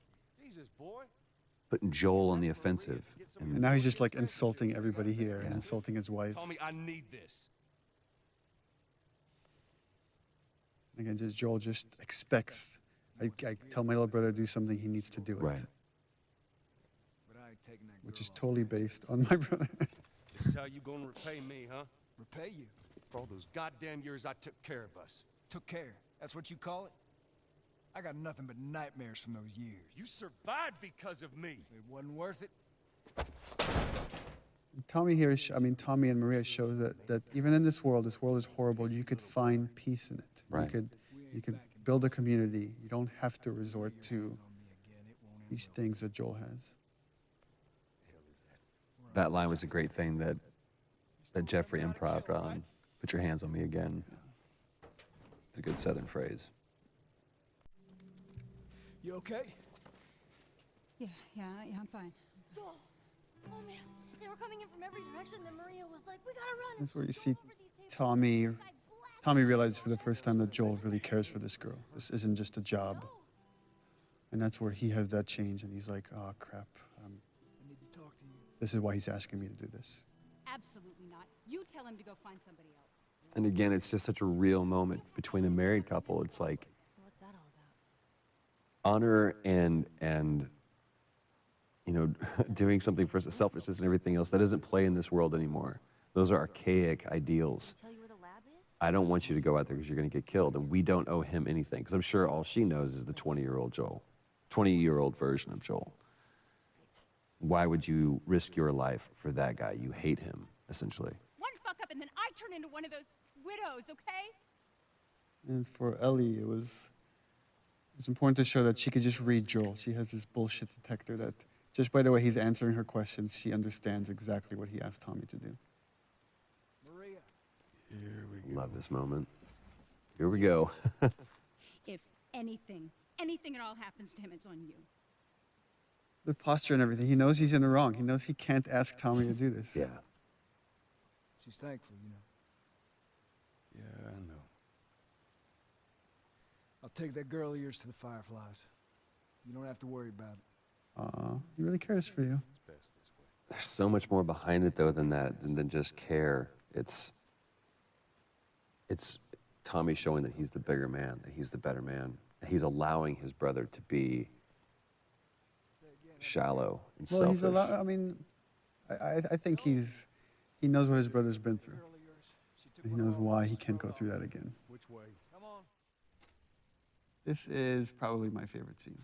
putting Joel on the offensive. And now he's just like insulting everybody here and insulting his wife. Tommy, I need this. Again, just Joel just expects. I tell my little brother to do something, he needs to do it. Right. Which is totally based on my brother. This is how you gonna repay me, huh? Repay you? For all those goddamn years I took care of us. Took care? That's what you call it? I got nothing but nightmares from those years. You survived because of me. It wasn't worth it. Tommy here, Tommy and Maria show that even in this world is horrible, you could find peace in it. Right. You could build a community. You don't have to resort to these things that Joel has. That line was a great thing that Jeffrey improv'd on. Put your hands on me again. It's a good Southern phrase. You okay? Yeah, I'm fine. Joel! Oh man, they were coming in from every direction. Then Maria was like, "We gotta run." That's where you see Tommy realizes for the first time that Joel really cares for this girl. This isn't just a job. And that's where he has that change, and he's like, oh, crap. I need to talk to you. This is why he's asking me to do this. Absolutely not. You tell him to go find somebody else. And again, it's just such a real moment between a married couple. It's like What's that all about? honor and you know, doing something for selfishness and everything else. That doesn't play in this world anymore. Those are archaic ideals. Tell you where the lab is? I don't want you to go out there because you're going to get killed, and we don't owe him anything. Because I'm sure all she knows is the 20-year-old Joel, 20-year-old version of Joel. Why would you risk your life for that guy? You hate him, essentially. One fuck up and then I turn into one of those widows, okay? And for Ellie, it was important to show that she could just read Joel. She has this bullshit detector that, just by the way he's answering her questions, she understands exactly what he asked Tommy to do. Maria. Here we go. Love this moment. Here we go. If anything at all happens to him, it's on you. The posture and everything. He knows he's in the wrong. He knows he can't ask Tommy to do this. Yeah. She's thankful, you know. Yeah, I know. I'll take that girl of yours to the Fireflies. You don't have to worry about it. He really cares for you. There's so much more behind it, though, than that, than just care. It's Tommy showing that he's the bigger man, that he's the better man. He's allowing his brother to be shallow and Well, selfish. he's allowed. I mean, I think he knows what his brother's been through. And he knows why he can't go through that again. Which way? Come on. This is probably my favorite scene.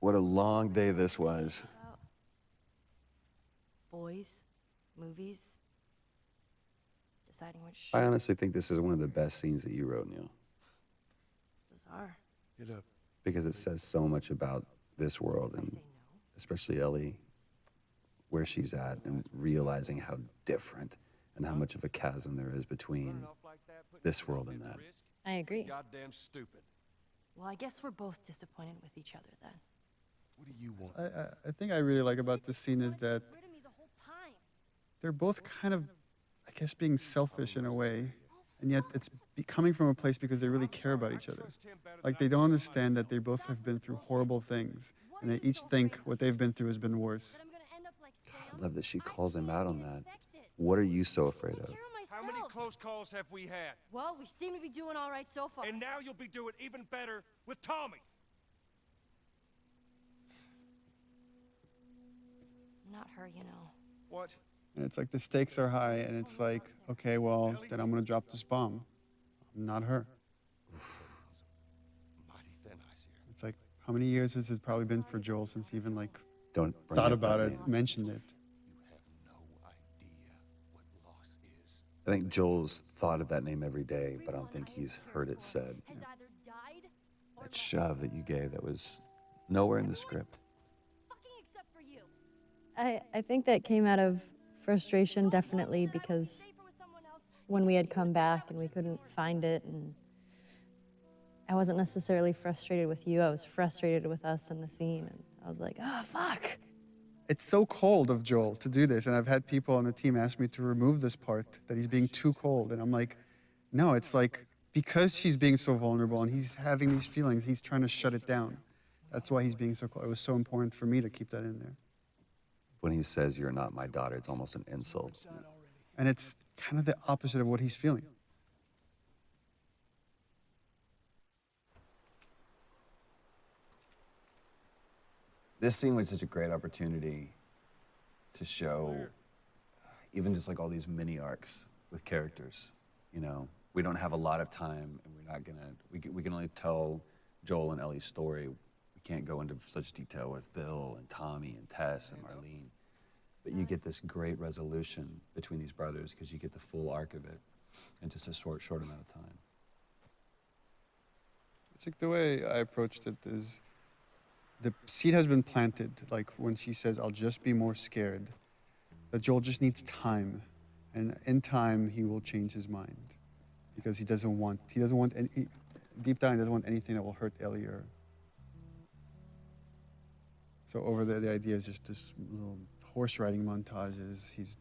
What a long day this was. Boys, movies, deciding which. I honestly think this is one of the best scenes that you wrote, Neil. It's bizarre. Get up. Because it says so much about this world, and especially Ellie, where she's at, and realizing how different and how much of a chasm there is between this world and that. I agree. Goddamn stupid. Well, I guess we're both disappointed with each other then. What do you want? I think I really like about this scene is that they're both kind of, I guess, being selfish in a way, and yet it's coming from a place because they really care about each other. Like, they don't understand that they both have been through horrible things, and they each think what they've been through has been worse. I love that she calls him out on that. What are you so afraid of? How many close calls have we had? Well, we seem to be doing all right so far. And now you'll be doing even better with Tommy. Not her, you know. What? And it's like the stakes are high, and it's like, okay, well, then I'm going to drop this bomb. I'm not her. Mighty thin ice here. It's like, how many years has it probably been for Joel since he even, like, Don't bring thought up about that it, name. mentioned it? You have no idea what loss is. I think Joel's thought of that name every day, but I don't think he's heard it said. Has either died or That shove that you gave that was nowhere in the script. fucking except for you. I think that came out of frustration, definitely, because when we had come back and we couldn't find it, and I wasn't necessarily frustrated with you, I was frustrated with us in the scene, and I was like, oh, fuck. It's so cold of Joel to do this, and I've had people on the team ask me to remove this part, that he's being too cold, and I'm like, no, it's like, because she's being so vulnerable and he's having these feelings, he's trying to shut it down. That's why he's being so cold. It was so important for me to keep that in there. When he says, "You're not my daughter," it's almost an insult. And it's kind of the opposite of what he's feeling. This scene was such a great opportunity to show even just like all these mini arcs with characters. You know, we don't have a lot of time, and we're not gonna, we can only tell Joel and Ellie's story. We can't go into such detail with Bill and Tommy and Tess and Marlene. But you get this great resolution between these brothers because you get the full arc of it in just a short amount of time. It's like the way I approached it is, the seed has been planted, like when she says, I'll just be more scared, that Joel just needs time. And in time, he will change his mind. Because he doesn't want any, deep down, he doesn't want anything that will hurt Ellie or. So over there, the idea is just this little horse riding montages.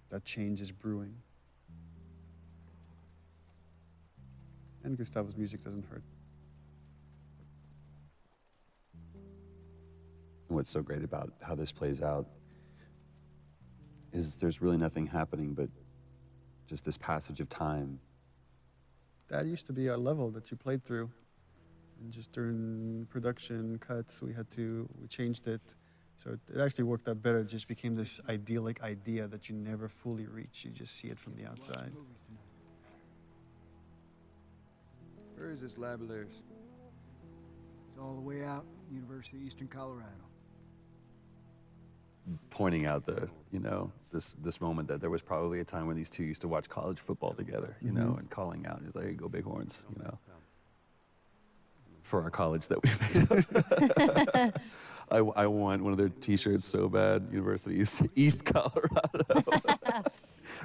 That change is brewing. And Gustavo's music doesn't hurt. What's so great about how this plays out is there's really nothing happening but just this passage of time. That used to be a level that you played through. And just during production cuts, we changed it. So it actually worked out better. It just became this idyllic idea that you never fully reach. You just see it from the outside. Where is this lab of theirs? It's all the way out, University of Eastern Colorado. Pointing out this moment that there was probably a time when these two used to watch college football together, you know, and calling out. He's like, hey, go Bighorns, you know, for our college that we made up. I want one of their T-shirts so bad, University East Colorado,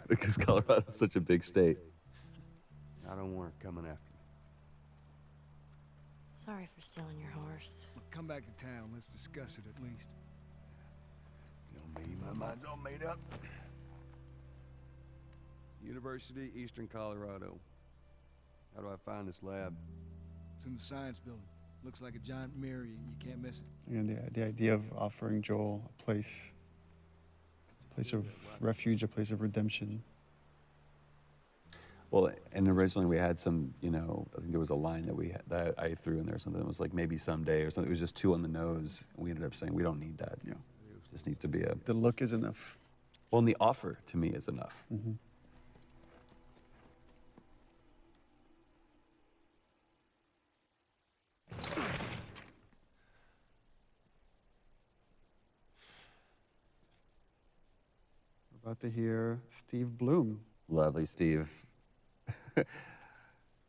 because Colorado is such a big state. I don't want her coming after me. Sorry for stealing your horse. Look, come back to town. Let's discuss it at least. You know me, my mind's all made up. University, Eastern Colorado. How do I find this lab? It's in the science building. Looks like a giant mirror. You can't miss it. And the idea of offering Joel a place of refuge, a place of redemption. Well, and originally we had some, you know, I think there was a line that I threw in there, something that was like maybe someday or something. It was just too on the nose. And we ended up saying we don't need that. Yeah. It just needs to be a. The look is enough. Well, and the offer to me is enough. Mm-hmm. We're about to hear Steve Bloom. Lovely Steve.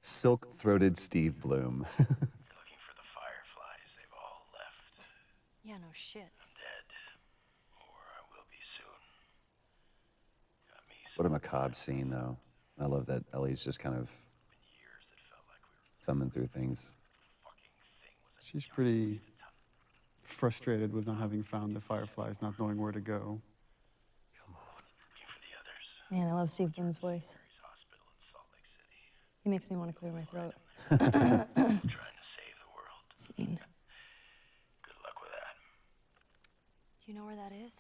Silk-throated Steve Bloom. Looking for the fireflies. They've all left. Yeah, no shit. I'm dead. Or I will be soon. Got me What a macabre scene, though. I love that Ellie's just kind of thumbing through things. She's pretty frustrated with not having found the fireflies, not knowing where to go. Man, I love Steve Bloom's voice. He makes me want to clear my throat. Trying to save the world. It's mean. Good luck with that. Do you know where that is?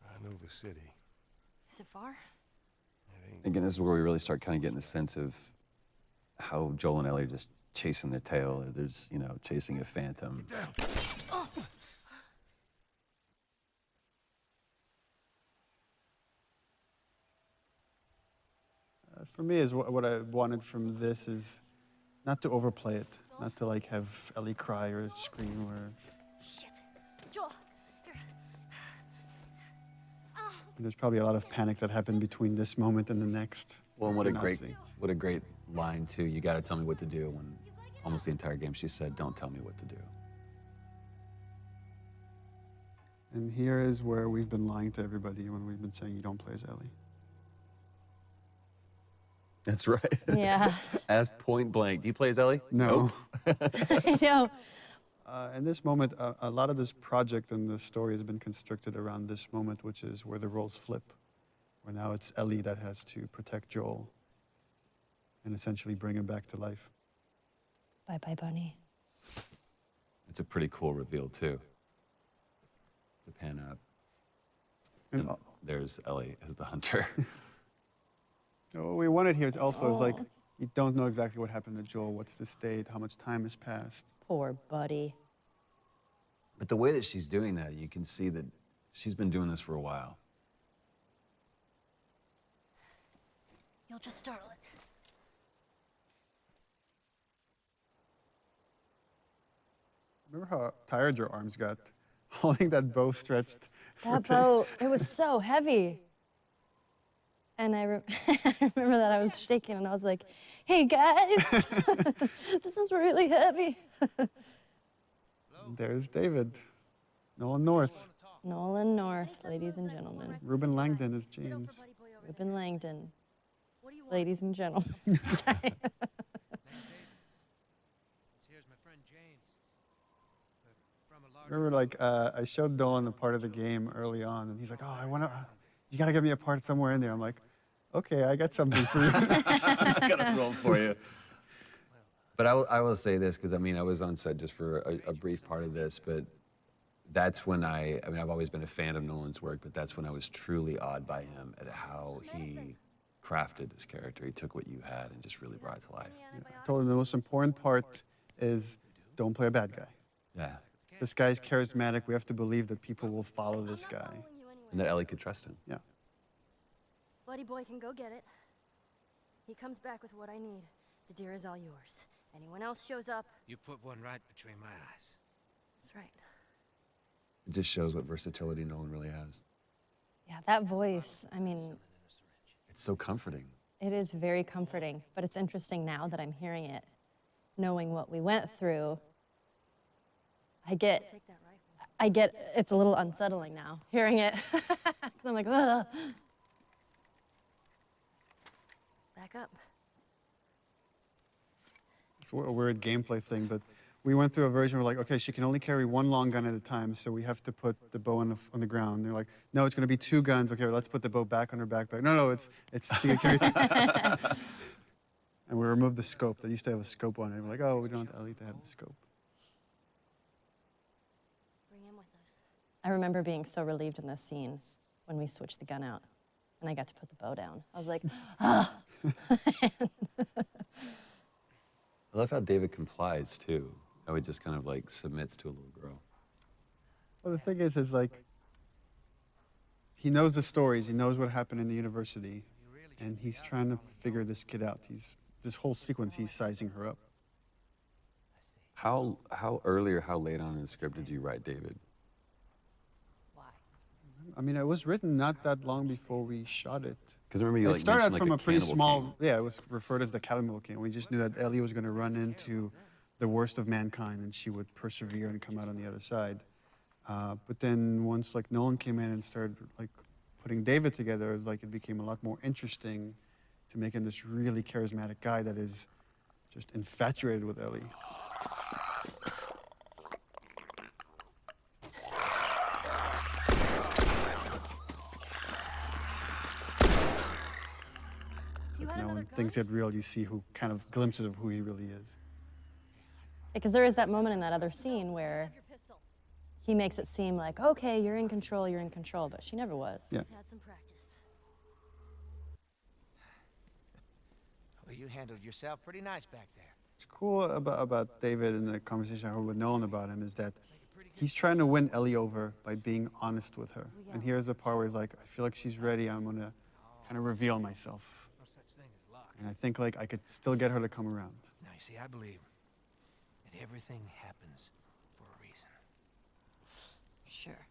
I know the city. Is it far? Again, this is where we really start kind of getting the sense of how Joel and Ellie are just chasing their tail. There's, you know, chasing a phantom. Oh. For me, is what I wanted from this is not to overplay it, not to like have Ellie cry or scream or. Shit. Joel, here. There's probably a lot of panic that happened between this moment and the next. Well, and What a great line too. You got to tell me what to do. When almost the entire game she said, "Don't tell me what to do." And here is where we've been lying to everybody when we've been saying you don't play as Ellie. That's right. Yeah. Asked point blank. Do you play as Ellie? No. I know. In this moment, a lot of this project and the story has been constructed around this moment, which is where the roles flip, where now it's Ellie that has to protect Joel and essentially bring him back to life. Bye-bye, Bunny. It's a pretty cool reveal too. The pan up. And there's Ellie as the hunter. What we wanted here is also is like, you don't know exactly what happened to Joel, what's the state, how much time has passed. Poor buddy. But the way that she's doing that, you can see that she's been doing this for a while. You'll just startle it. Remember how tired your arms got holding that bow stretched? That bow, it was so heavy. And I remember that I was shaking and I was like, hey guys, this is really heavy. There's David. Nolan North. Nolan North, ladies and gentlemen. Ruben Langdon is James. Ruben Langdon, ladies and gentlemen. Sorry. Remember, like, I showed Nolan a part of the game early on, and he's like, oh, you gotta get me a part somewhere in there. I'm like, okay, I got something for you. I got a role for you. But I will say this, because I mean, I was on set just for a brief part of this, but that's when I mean, I've always been a fan of Nolan's work, but that's when I was truly awed by him at how he crafted this character. He took what you had and just really brought it to life. Yeah, I told him the most important part is don't play a bad guy. Yeah. This guy's charismatic. We have to believe that people will follow this guy. And that Ellie could trust him. Yeah. Buddy boy can go get it. He comes back with what I need. The deer is all yours. Anyone else shows up... You put one right between my eyes. That's right. It just shows what versatility Nolan really has. Yeah, that voice, I mean... It's so comforting. It is very comforting, but it's interesting now that I'm hearing it, knowing what we went through. I get, it's a little unsettling now, hearing it. 'Cause I'm like, ugh. Back up. It's a weird gameplay thing, but we went through a version where, like, okay, she can only carry one long gun at a time, so we have to put the bow on the ground. They're like, no, it's going to be 2 guns. Okay, well, let's put the bow back on her backpack. No, it's she can carry 2. And we removed the scope. They used to have a scope on it. We're like, oh, we don't want Ellie to have the scope. Bring him with us. I remember being so relieved in this scene when we switched the gun out and I got to put the bow down. I was like, ah. I love how David complies too. How he just kind of like submits to a little girl. Well, the thing is like, he knows the stories, he knows what happened in the university, and he's trying to figure this kid out. This whole sequence, he's sizing her up. How early or how late on in the script did you write David? I mean, it was written not that long before we shot it. Because remember you it started out mentioned, from like, a pretty cannibal small, king. yeah, it was referred as the Cannibal King. We just knew that Ellie was going to run into the worst of mankind and she would persevere and come out on the other side. But then once like Nolan came in and started like putting David together, it was like it became a lot more interesting to make him this really charismatic guy that is just infatuated with Ellie. Now when things get real, you see who kind of glimpses of who he really is. Because there is that moment in that other scene where he makes it seem like, okay, you're in control, but she never was. Yeah. Had some practice. Well, you handled yourself pretty nice back there. What's cool about David and the conversation I had with Nolan about him is that he's trying to win Ellie over by being honest with her. And here's the part where he's like, I feel like she's ready, I'm gonna kind of reveal myself. And I think like I could still get her to come around. Now, you see, I believe that everything happens for a reason. Sure.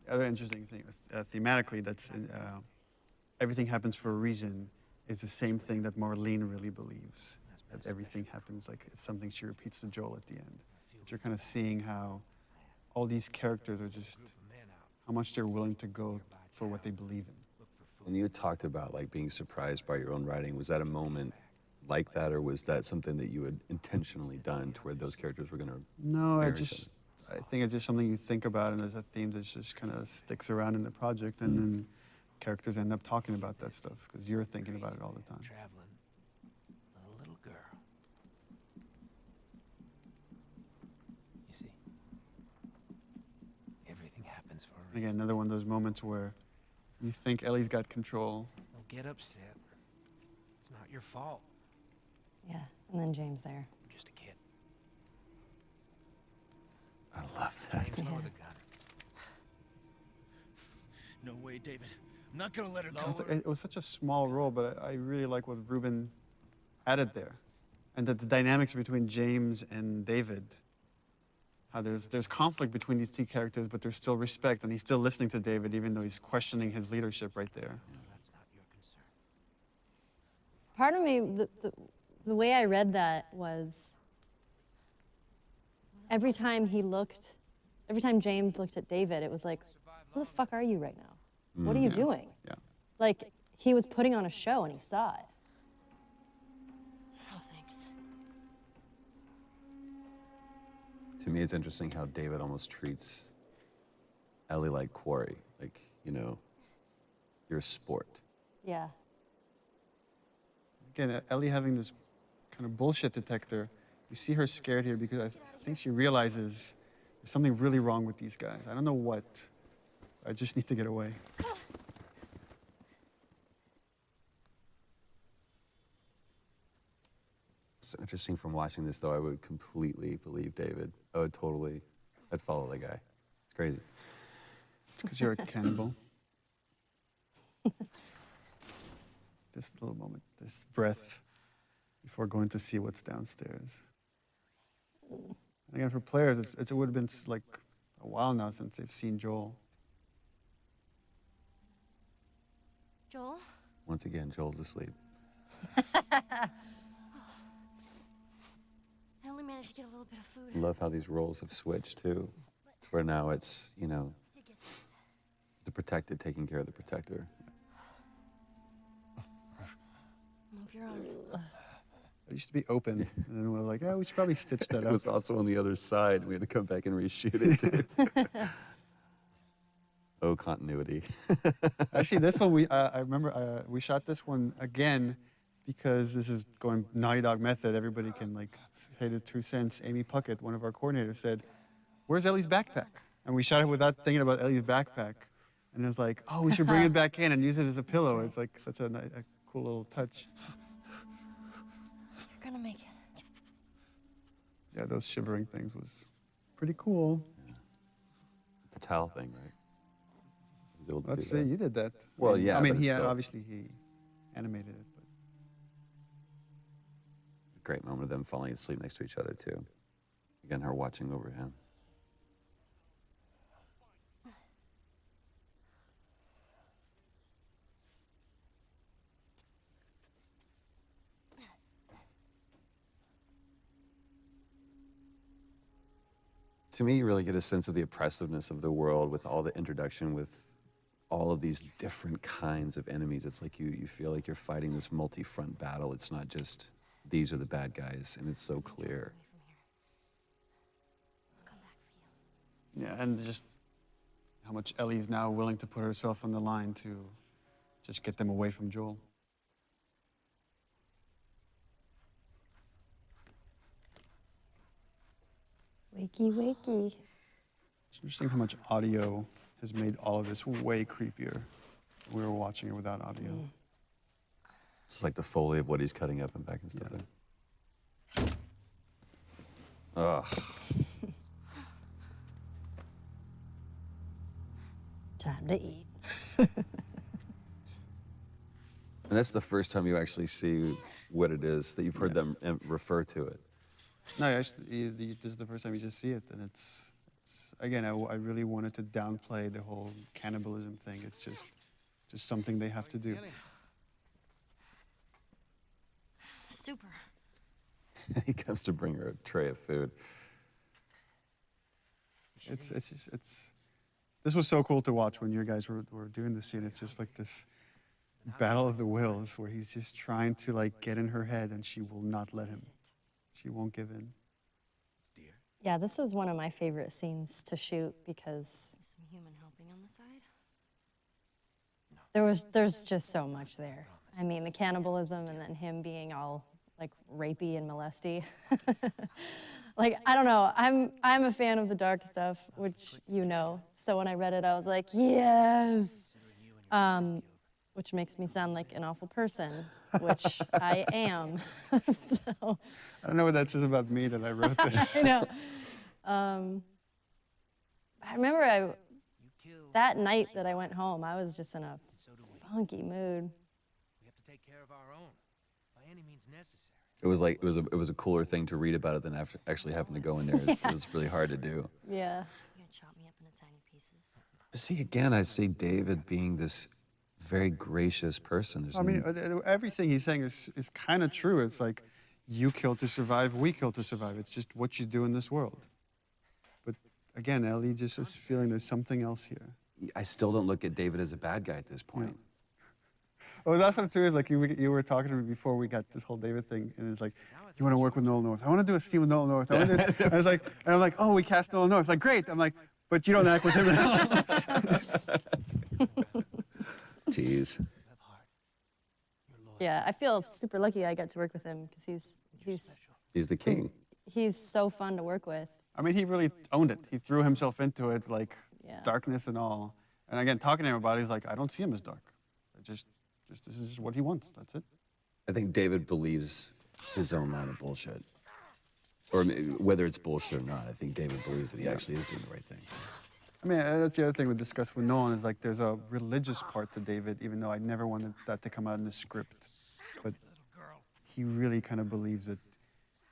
The other interesting thing, thematically, that's everything happens for a reason, is the same thing that Marlene really believes. That everything happens like it's something she repeats to Joel at the end. But you're kind of seeing how all these characters are just, how much they're willing to go for what they believe in. When you talked about like being surprised by your own writing, was that a moment like that, or was that something that you had intentionally done to where those characters were going to? No, I think it's just something you think about, and there's a theme that just kind of sticks around in the project, and then characters end up talking about that stuff because you're thinking about it all the time. Traveling, a little girl. You see, everything happens for a reason. Again, another one of those moments where you think Ellie's got control. Don't get upset. It's not your fault. Yeah, and then James there. I'm just a kid. I love that. James lower the gun. No way, David. I'm not gonna let her go. It was such a small role, but I really like what Ruben added there. And that the dynamics between James and David, how there's conflict between these two characters, but there's still respect, and he's still listening to David, even though he's questioning his leadership right there. That's not your concern. Part of me, the way I read that was every time James looked at David, it was like, who the fuck are you right now? What are you doing? Yeah. Like, he was putting on a show and he saw it. Oh, thanks. To me, it's interesting how David almost treats Ellie like quarry. Like, you know, you're a sport. Yeah. Again, Ellie having this kind of bullshit detector, you see her scared here because I think she realizes there's something really wrong with these guys. I don't know what. I just need to get away. It's interesting from watching this, though, I would completely believe David. I'd follow the guy. It's crazy. It's because you're a cannibal. This little moment, this breath before going to see what's downstairs. And again, for players, it would have been like a while now since they've seen Joel. Joel? Once again, Joel's asleep. I only managed to get a little bit of food. I love how these roles have switched, too. Where now it's, you know, the protected taking care of the protector. Move your arm. It used to be open, and then we're like, yeah, we should probably stitch that up. It was also on the other side. We had to come back and reshoot it, too. Oh, continuity. Actually, this one, I remember we shot this one again because this is going Naughty Dog method. Everybody can like say the 2 cents. Amy Puckett, one of our coordinators, said, where's Ellie's backpack? And we shot it without thinking about Ellie's backpack. And it was like, oh, we should bring it back in and use it as a pillow. It's like such a cool little touch. You're gonna make it. Yeah, those shivering things was pretty cool. Yeah. The towel thing, right? Let's see, you did that. Well, yeah. I mean, obviously he animated it, but a great moment of them falling asleep next to each other too. Again, her watching over him. To me, you really get a sense of the oppressiveness of the world with all the introduction with all of these different kinds of enemies. It's like you feel like you're fighting this multi-front battle. It's not just these are the bad guys, and it's so clear. yeah, and just how much Ellie's now willing to put herself on the line to just get them away from Joel. Wakey, wakey. It's interesting how much audio has made all of this way creepier. We were watching it without audio. It's like the Foley of what he's cutting up and back and stuff there. Ugh. Time to eat. And that's the first time you actually see what it is, that you've heard them refer to it. No, actually, this is the first time you just see it, and it's again, I really wanted to downplay the whole cannibalism thing. It's just something they have to do. Super. He comes to bring her a tray of food. This was so cool to watch when you guys were doing the scene. It's just like this battle of the wills where he's just trying to like get in her head and she will not let him. She won't give in. Yeah, this was one of my favorite scenes to shoot because Some human helping on the side? there's just so much there. I mean, the cannibalism and then him being all like rapey and molesty. Like, I don't know, I'm a fan of the dark stuff, which you know. So when I read it, I was like, yes. Which makes me sound like an awful person, which I am. So, I don't know what that says about me that I wrote this. I know. I remember that night that I went home, I was just in a funky mood. We have to take care of our own, by any means necessary. It was like it was a cooler thing to read about it than actually having to go in there. It was really hard to do. Yeah. You're gonna chop me up into tiny pieces. But see, again, I see David being this very gracious person. There's I mean, everything he's saying is kind of true. It's like, you kill to survive, we kill to survive. It's just what you do in this world. But again, Ellie just is feeling there's something else here. I still don't look at David as a bad guy at this point. Yeah. Oh, that's what too is like you were talking to me before we got this whole David thing, and it's like, you want to work with Nolan North? I want to do a scene with Nolan North. I want to do this. And I was like, and I'm like, oh, we cast Nolan North. Like, great. I'm like, but you don't act with him at all. Tease. Yeah, I feel super lucky I got to work with him because He's the king. he's so fun to work with. I mean, he really owned it. He threw himself into it, like Yeah. darkness and all. And again, talking to him about it, he's like, I don't see him as dark. This is just what he wants. That's it. I think David believes his own line of bullshit. Or whether it's bullshit or not, I think David believes that he actually is doing the right thing. I mean, that's the other thing we discussed with Nolan is like there's a religious part to David, even though I never wanted that to come out in the script. But he really kind of believes that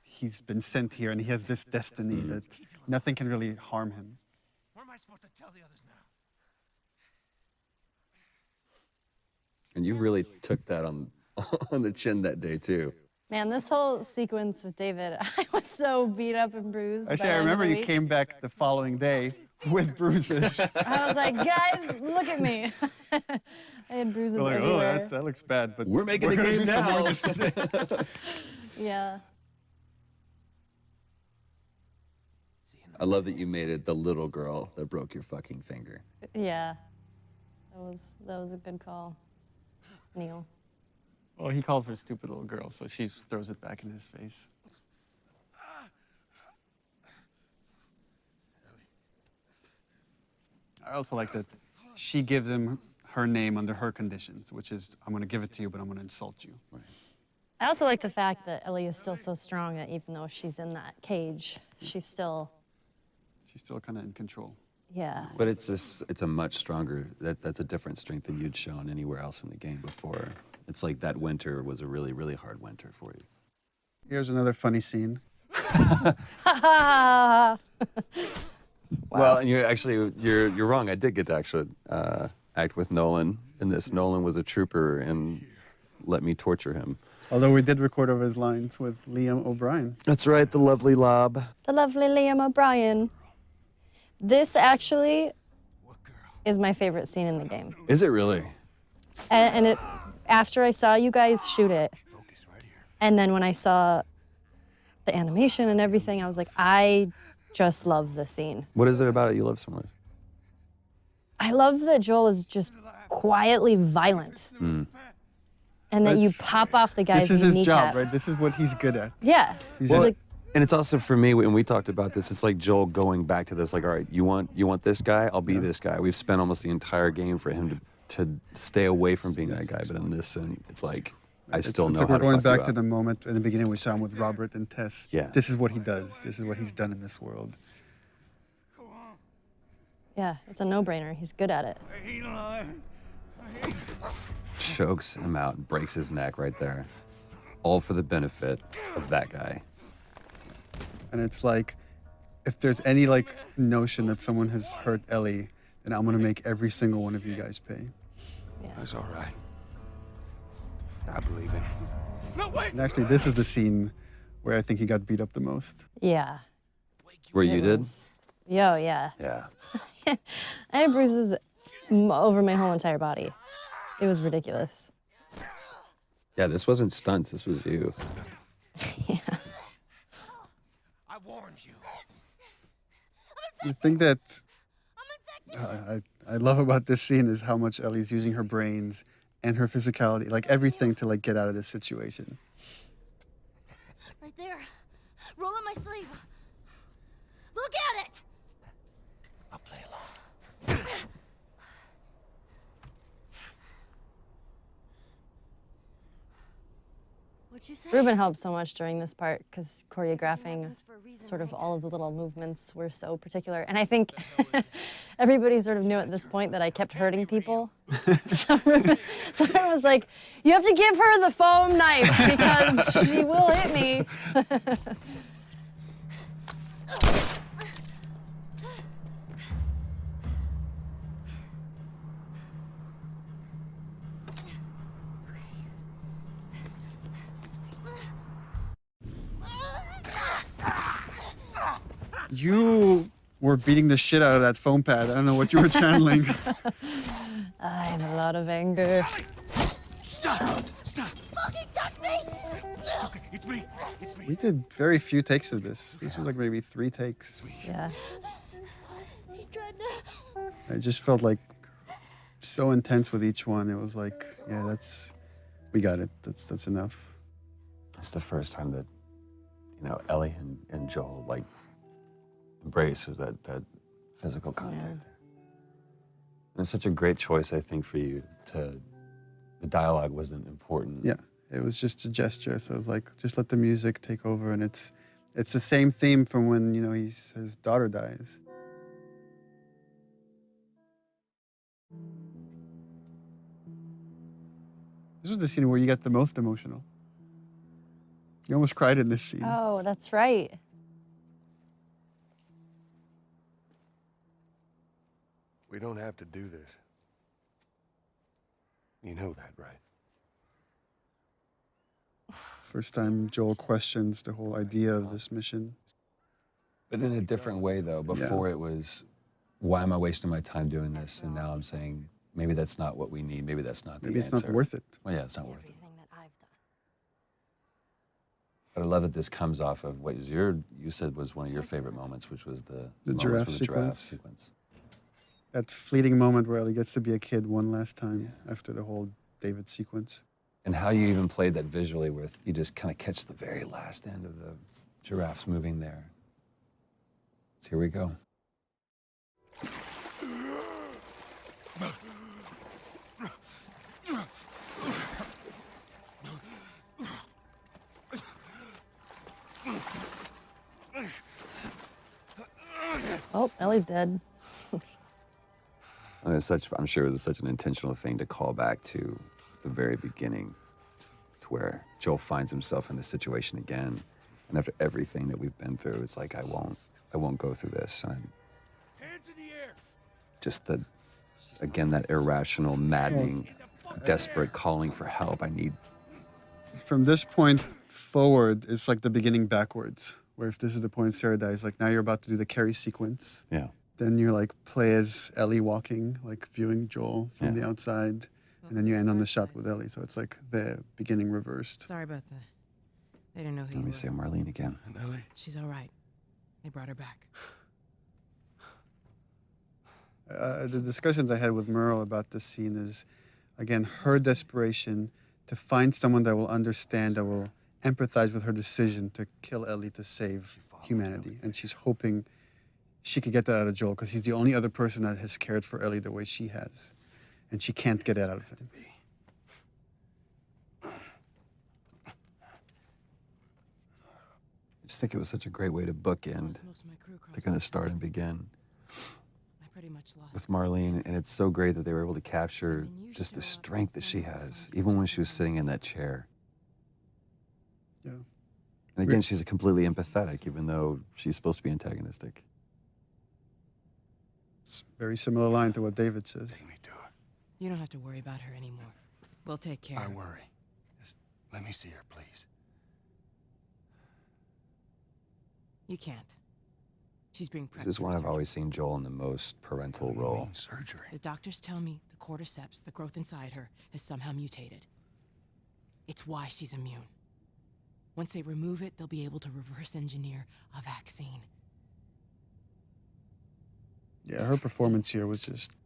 he's been sent here and he has this destiny that nothing can really harm him. What am I supposed to tell the others now? And you really took that on the chin that day, too. Man, this whole sequence with David, I was so beat up and bruised. I remember you came back the following day with bruises. I was like, guys, look at me. I had bruises Like, everywhere. that looks bad, but we're making a gonna game do some more now. instead. Yeah. I love that you made it the little girl that broke your fucking finger. Yeah. That was a good call, Neil. Well, he calls her stupid little girl, so she throws it back in his face. I also like that she gives him her name under her conditions, which is, I'm going to give it to you, but I'm going to insult you. Right. I also like the fact that Ellie is still so strong that even though she's in that cage, she's still kind of in control. Yeah. But it's a much stronger, that's a different strength than you'd shown anywhere else in the game before. It's like that winter was a really, really hard winter for you. Here's another funny scene. Well, and you're wrong. I did get to actually act with Nolan in this. Nolan was a trooper and let me torture him. Although we did record over his lines with Liam O'Brien. That's right, the lovely Lob. The lovely Liam O'Brien. This actually is my favorite scene in the game. Is it really? And it, after I saw you guys shoot it, and then when I saw the animation and everything, I was like, I just love the scene. What is it about it you love so much? I love that Joel is just quietly violent. And that you pop off the guy's This is his kneecap. job, right? This is what he's good at. Yeah. Well, and it's also for me, when we talked about this, it's like Joel going back to this, like, all right, you want this guy? I'll be this guy. We've spent almost the entire game for him to stay away from being that guy, but in this, and it's like, I still know it's like how we're to going fuck you back up. to the moment in the beginning we saw him with Robert and Tess. Yeah. This is what he does. This is what he's done in this world. Yeah, it's a no-brainer. He's good at it. Chokes him out and breaks his neck right there. All for the benefit of that guy. And it's like, if there's any like notion that someone has hurt Ellie, then I'm gonna make every single one of you guys pay. That's all right. I believe it. No, wait! And actually, this is the scene where I think he got beat up the most. Yeah. Where you did? Yo, yeah. Yeah. I had bruises over my whole entire body. It was ridiculous. Yeah, this wasn't stunts. This was you. Yeah. I warned you. The thing that I love about this scene is how much Ellie's using her brains and her physicality, like everything to like get out of this situation. Right there. Roll up my sleeve. Look at it! I'll play along. What'd you say? Ruben helped so much during this part because choreographing sort of all of the little movements were so particular. And I think everybody sort of knew at this point that I kept hurting people. So Ruben was like, you have to give her the foam knife because she will hit me. You were beating the shit out of that foam pad. I don't know what you were channeling. I have a lot of anger. Stop! Stop! Fucking touch me! It's okay. It's me. It's me. We did very few takes of this. This was like maybe 3 takes. Yeah. He tried to... I just felt like so intense with each one. It was like, yeah, we got it. That's enough. It's the first time that, you know, Ellie and Joel like embraces that physical contact. Yeah. And it's such a great choice, I think, for you to. The dialogue wasn't important. Yeah, it was just a gesture. So it was like, just let the music take over, and it's the same theme from when, you know, his daughter dies. This was the scene where you got the most emotional. You almost cried in this scene. Oh, that's right. We don't have to do this. You know that, right? First time Joel questions the whole idea of this mission. But in a different way, though. Before it was, why am I wasting my time doing this? And now I'm saying, maybe that's not what we need. Maybe that's not the answer. Maybe it's not worth it. Well, yeah, it's not worth it. But I love that this comes off of what you said was one of your favorite moments, which was the giraffe sequence. That fleeting moment where Ellie gets to be a kid one last time after the whole David sequence. And how you even played that visually with, you just kind of catch the very last end of the giraffes moving there. So here we go. Oh, Ellie's dead. And I'm sure it was such an intentional thing to call back to the very beginning, to where Joel finds himself in this situation again. And after everything that we've been through, it's like, I won't go through this. And Hands in the air. just again, that irrational, maddening, desperate calling for help. From this point forward, it's like the beginning backwards, where if this is the point Sarah dies, like now you're about to do the Carrie sequence. Yeah. Then you like play as Ellie walking, like viewing Joel from the outside, and then you end on the shot with Ellie. So it's like the beginning reversed. Sorry about that. They didn't know who Let you me were. say Marlene again. Ellie? She's all right. They brought her back. The discussions I had with Merle about this scene is, again, her desperation to find someone that will understand, that will empathize with her decision to kill Ellie to save humanity. And she's hoping she could get that out of Joel, because he's the only other person that has cared for Ellie the way she has. And she can't get that out of him. I just think it was such a great way to bookend, to kind of start and begin with Marlene. And it's so great that they were able to capture just the strength that she has, even when she was sitting in that chair. Yeah. And again, she's completely empathetic, even though she's supposed to be antagonistic. It's a very similar line to what David says. You don't have to worry about her anymore. We'll take care I of her. worry. Just let me see her, please. You can't. She's being prepped. This is one I've always seen Joel in the most parental role. Surgery. The doctors tell me the cordyceps, the growth inside her, has somehow mutated. It's why she's immune. Once they remove it, they'll be able to reverse engineer a vaccine. Yeah, her performance here was just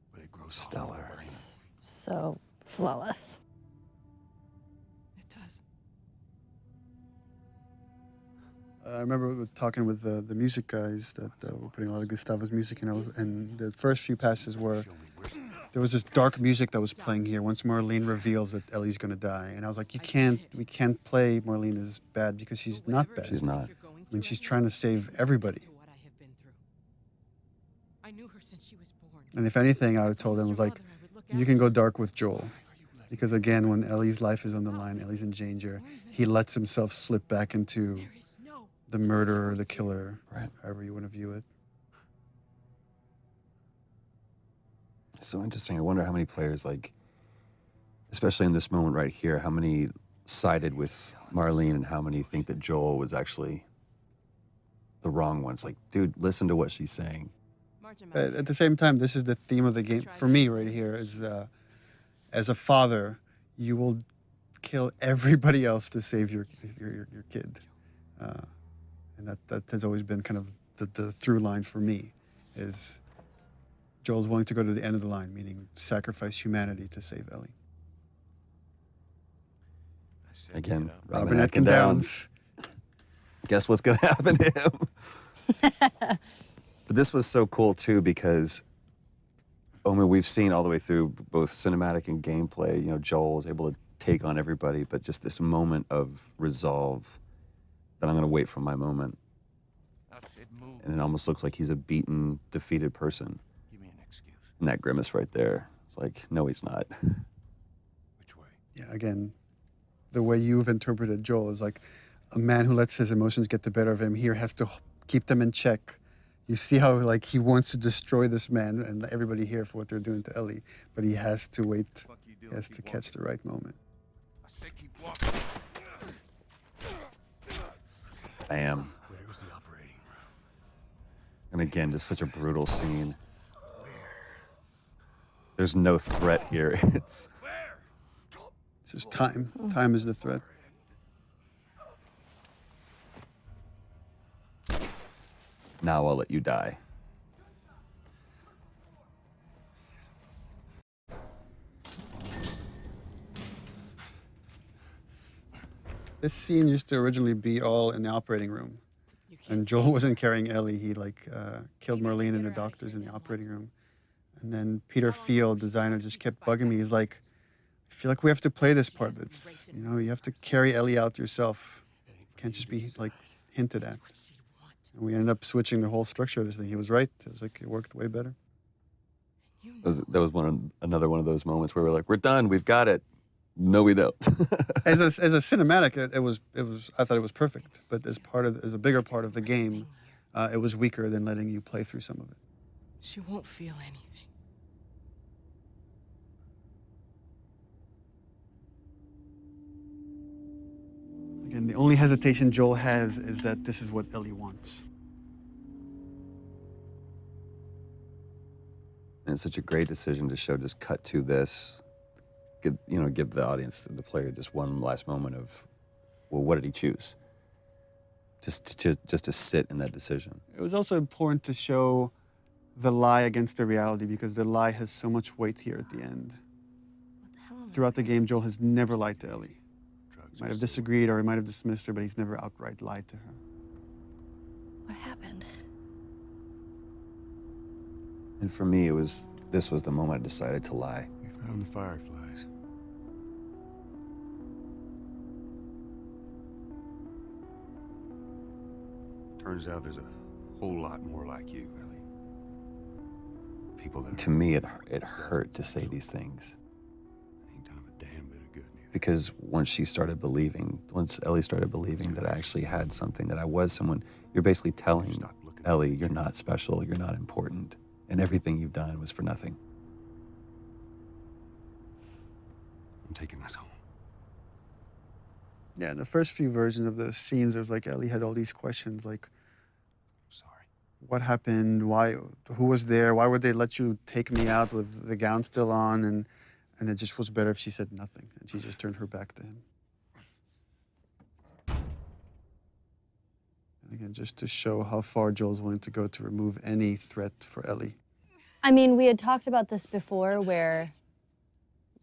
stellar. So flawless. It does. I remember talking with the music guys that were putting a lot of Gustavo's music in, and the first few passes were, there was this dark music that was playing here once Marlene reveals that Ellie's gonna die. And I was like, we can't play Marlene as bad because she's not bad. She's not. I mean, she's trying to save everybody. I knew her since she was born. And if anything, I told them, was like, you can go dark with Joel. Because again, when Ellie's life is on the line, Ellie's in danger, he lets himself slip back into the murderer, the killer, right, however you want to view it. It's so interesting. I wonder how many players, like, especially in this moment right here, how many sided with Marlene and how many think that Joel was actually the wrong one. It's like, dude, listen to what she's saying. At the same time, this is the theme of the game for me right here. Is as a father, you will kill everybody else to save your kid, and that has always been kind of the through line for me. Is Joel's willing to go to the end of the line, meaning sacrifice humanity to save Ellie. Again, Robin Atkin Downs. Guess what's going to happen to him? But this was so cool too because, I mean, we've seen all the way through both cinematic and gameplay. You know, Joel was able to take on everybody, but just this moment of resolve that I'm going to wait for my moment. And it almost looks like he's a beaten, defeated person. Give me an excuse. And that grimace right there, it's like, no, he's not. Which way? Yeah, again, the way you've interpreted Joel is like a man who lets his emotions get the better of him here has to keep them in check. You see how like he wants to destroy this man and everybody here for what they're doing to Ellie, but he has to wait. He has to catch the right moment. I say keep walking. Bam. Where's the operating room? And again, just such a brutal scene. There's no threat here. It's just time. Time is the threat. Now I'll let you die. This scene used to originally be all in the operating room. And Joel wasn't carrying Ellie. He killed Marlene and the doctors in the operating room. And then Peter Field, designer, just kept bugging me. He's like, I feel like we have to play this part. It's, you know, you have to carry Ellie out yourself. You can't just be like hinted at. And we ended up switching the whole structure of this thing. He was right. It was like, it worked way better. That was another one of those moments where we're like, we're done, we've got it. No, we don't. as a cinematic, it was. I thought it was perfect. But as a bigger part of the game, it was weaker than letting you play through some of it. She won't feel anything. Again, the only hesitation Joel has is that this is what Ellie wants. And it's such a great decision to show, just cut to this. Give the audience, the player, just one last moment of, well, what did he choose? Just to sit in that decision. It was also important to show the lie against the reality because the lie has so much weight here at the end. Throughout the game, Joel has never lied to Ellie. He might have disagreed or he might have dismissed her, but he's never outright lied to her. What happened? And for me, this was the moment I decided to lie. We found the fireflies. Turns out there's a whole lot more like you, Ellie. People that To me, it hurt to say these things. ain't done a damn bit of good neither. because once Ellie started believing that I actually had something, that I was someone, you're basically telling Ellie, you're not special, you're not important, and everything you've done was for nothing. I'm taking us home. Yeah, in the first few versions of the scenes, there's like Ellie had all these questions like, what happened? Why? Who was there? Why would they let you take me out with the gown still on? And it just was better if she said nothing and she just turned her back to him. And again, just to show how far Joel's willing to go to remove any threat for Ellie. I mean, we had talked about this before where,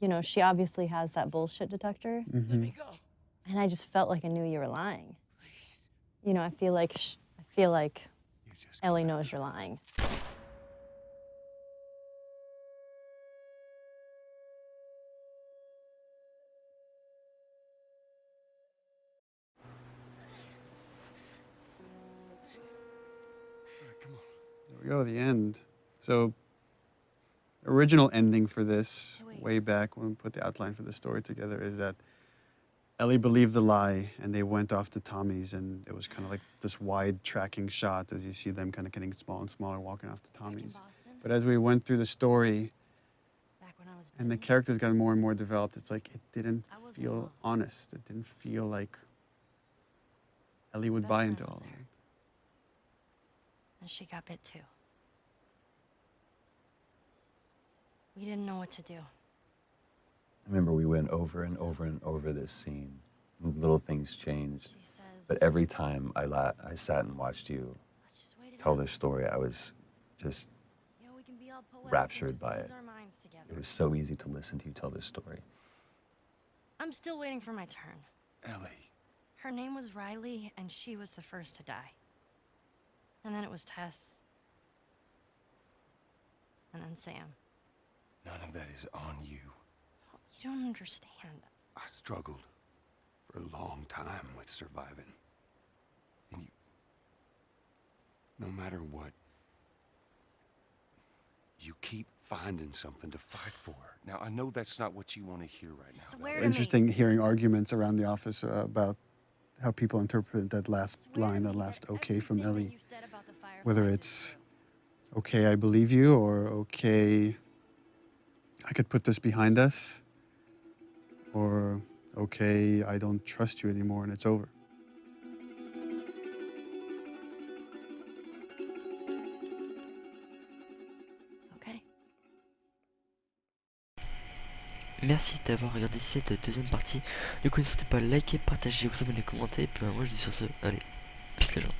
you know, she obviously has that bullshit detector. Mm-hmm. Let me go. And I just felt like I knew you were lying. You know, I feel like Ellie knows you're lying. There we go, the end. So, original ending for this, way back when we put the outline for the story together, is that Ellie believed the lie and they went off to Tommy's, and it was kind of like this wide tracking shot as you see them kind of getting smaller and smaller walking off to Tommy's. But as we went through the story and the characters got more and more developed, it's like it didn't feel honest. It didn't feel like Ellie would buy into all of it. And she got bit too. We didn't know what to do. I remember we went over and over and over this scene. Little things changed. But every time I sat and watched you tell this story, I was just raptured by it. It was so easy to listen to you tell this story. I'm still waiting for my turn. Ellie. Her name was Riley, and she was the first to die. And then it was Tess. And then Sam. None of that is on you. You don't understand. I struggled for a long time with surviving. And no matter what, you keep finding something to fight for. Now, I know that's not what you want to hear right now. Interesting hearing arguments around the office about how people interpret that last line, that last okay from Ellie. Whether it's, okay, I believe you, or okay, I could put this behind us, or okay, I don't trust you anymore and it's over. Okay. Merci d'avoir regardé cette deuxième partie. Du coup, n'hésitez pas à liker, partager, vous abonner, commenter. Et puis moi je dis sur ce, allez, peace les gens.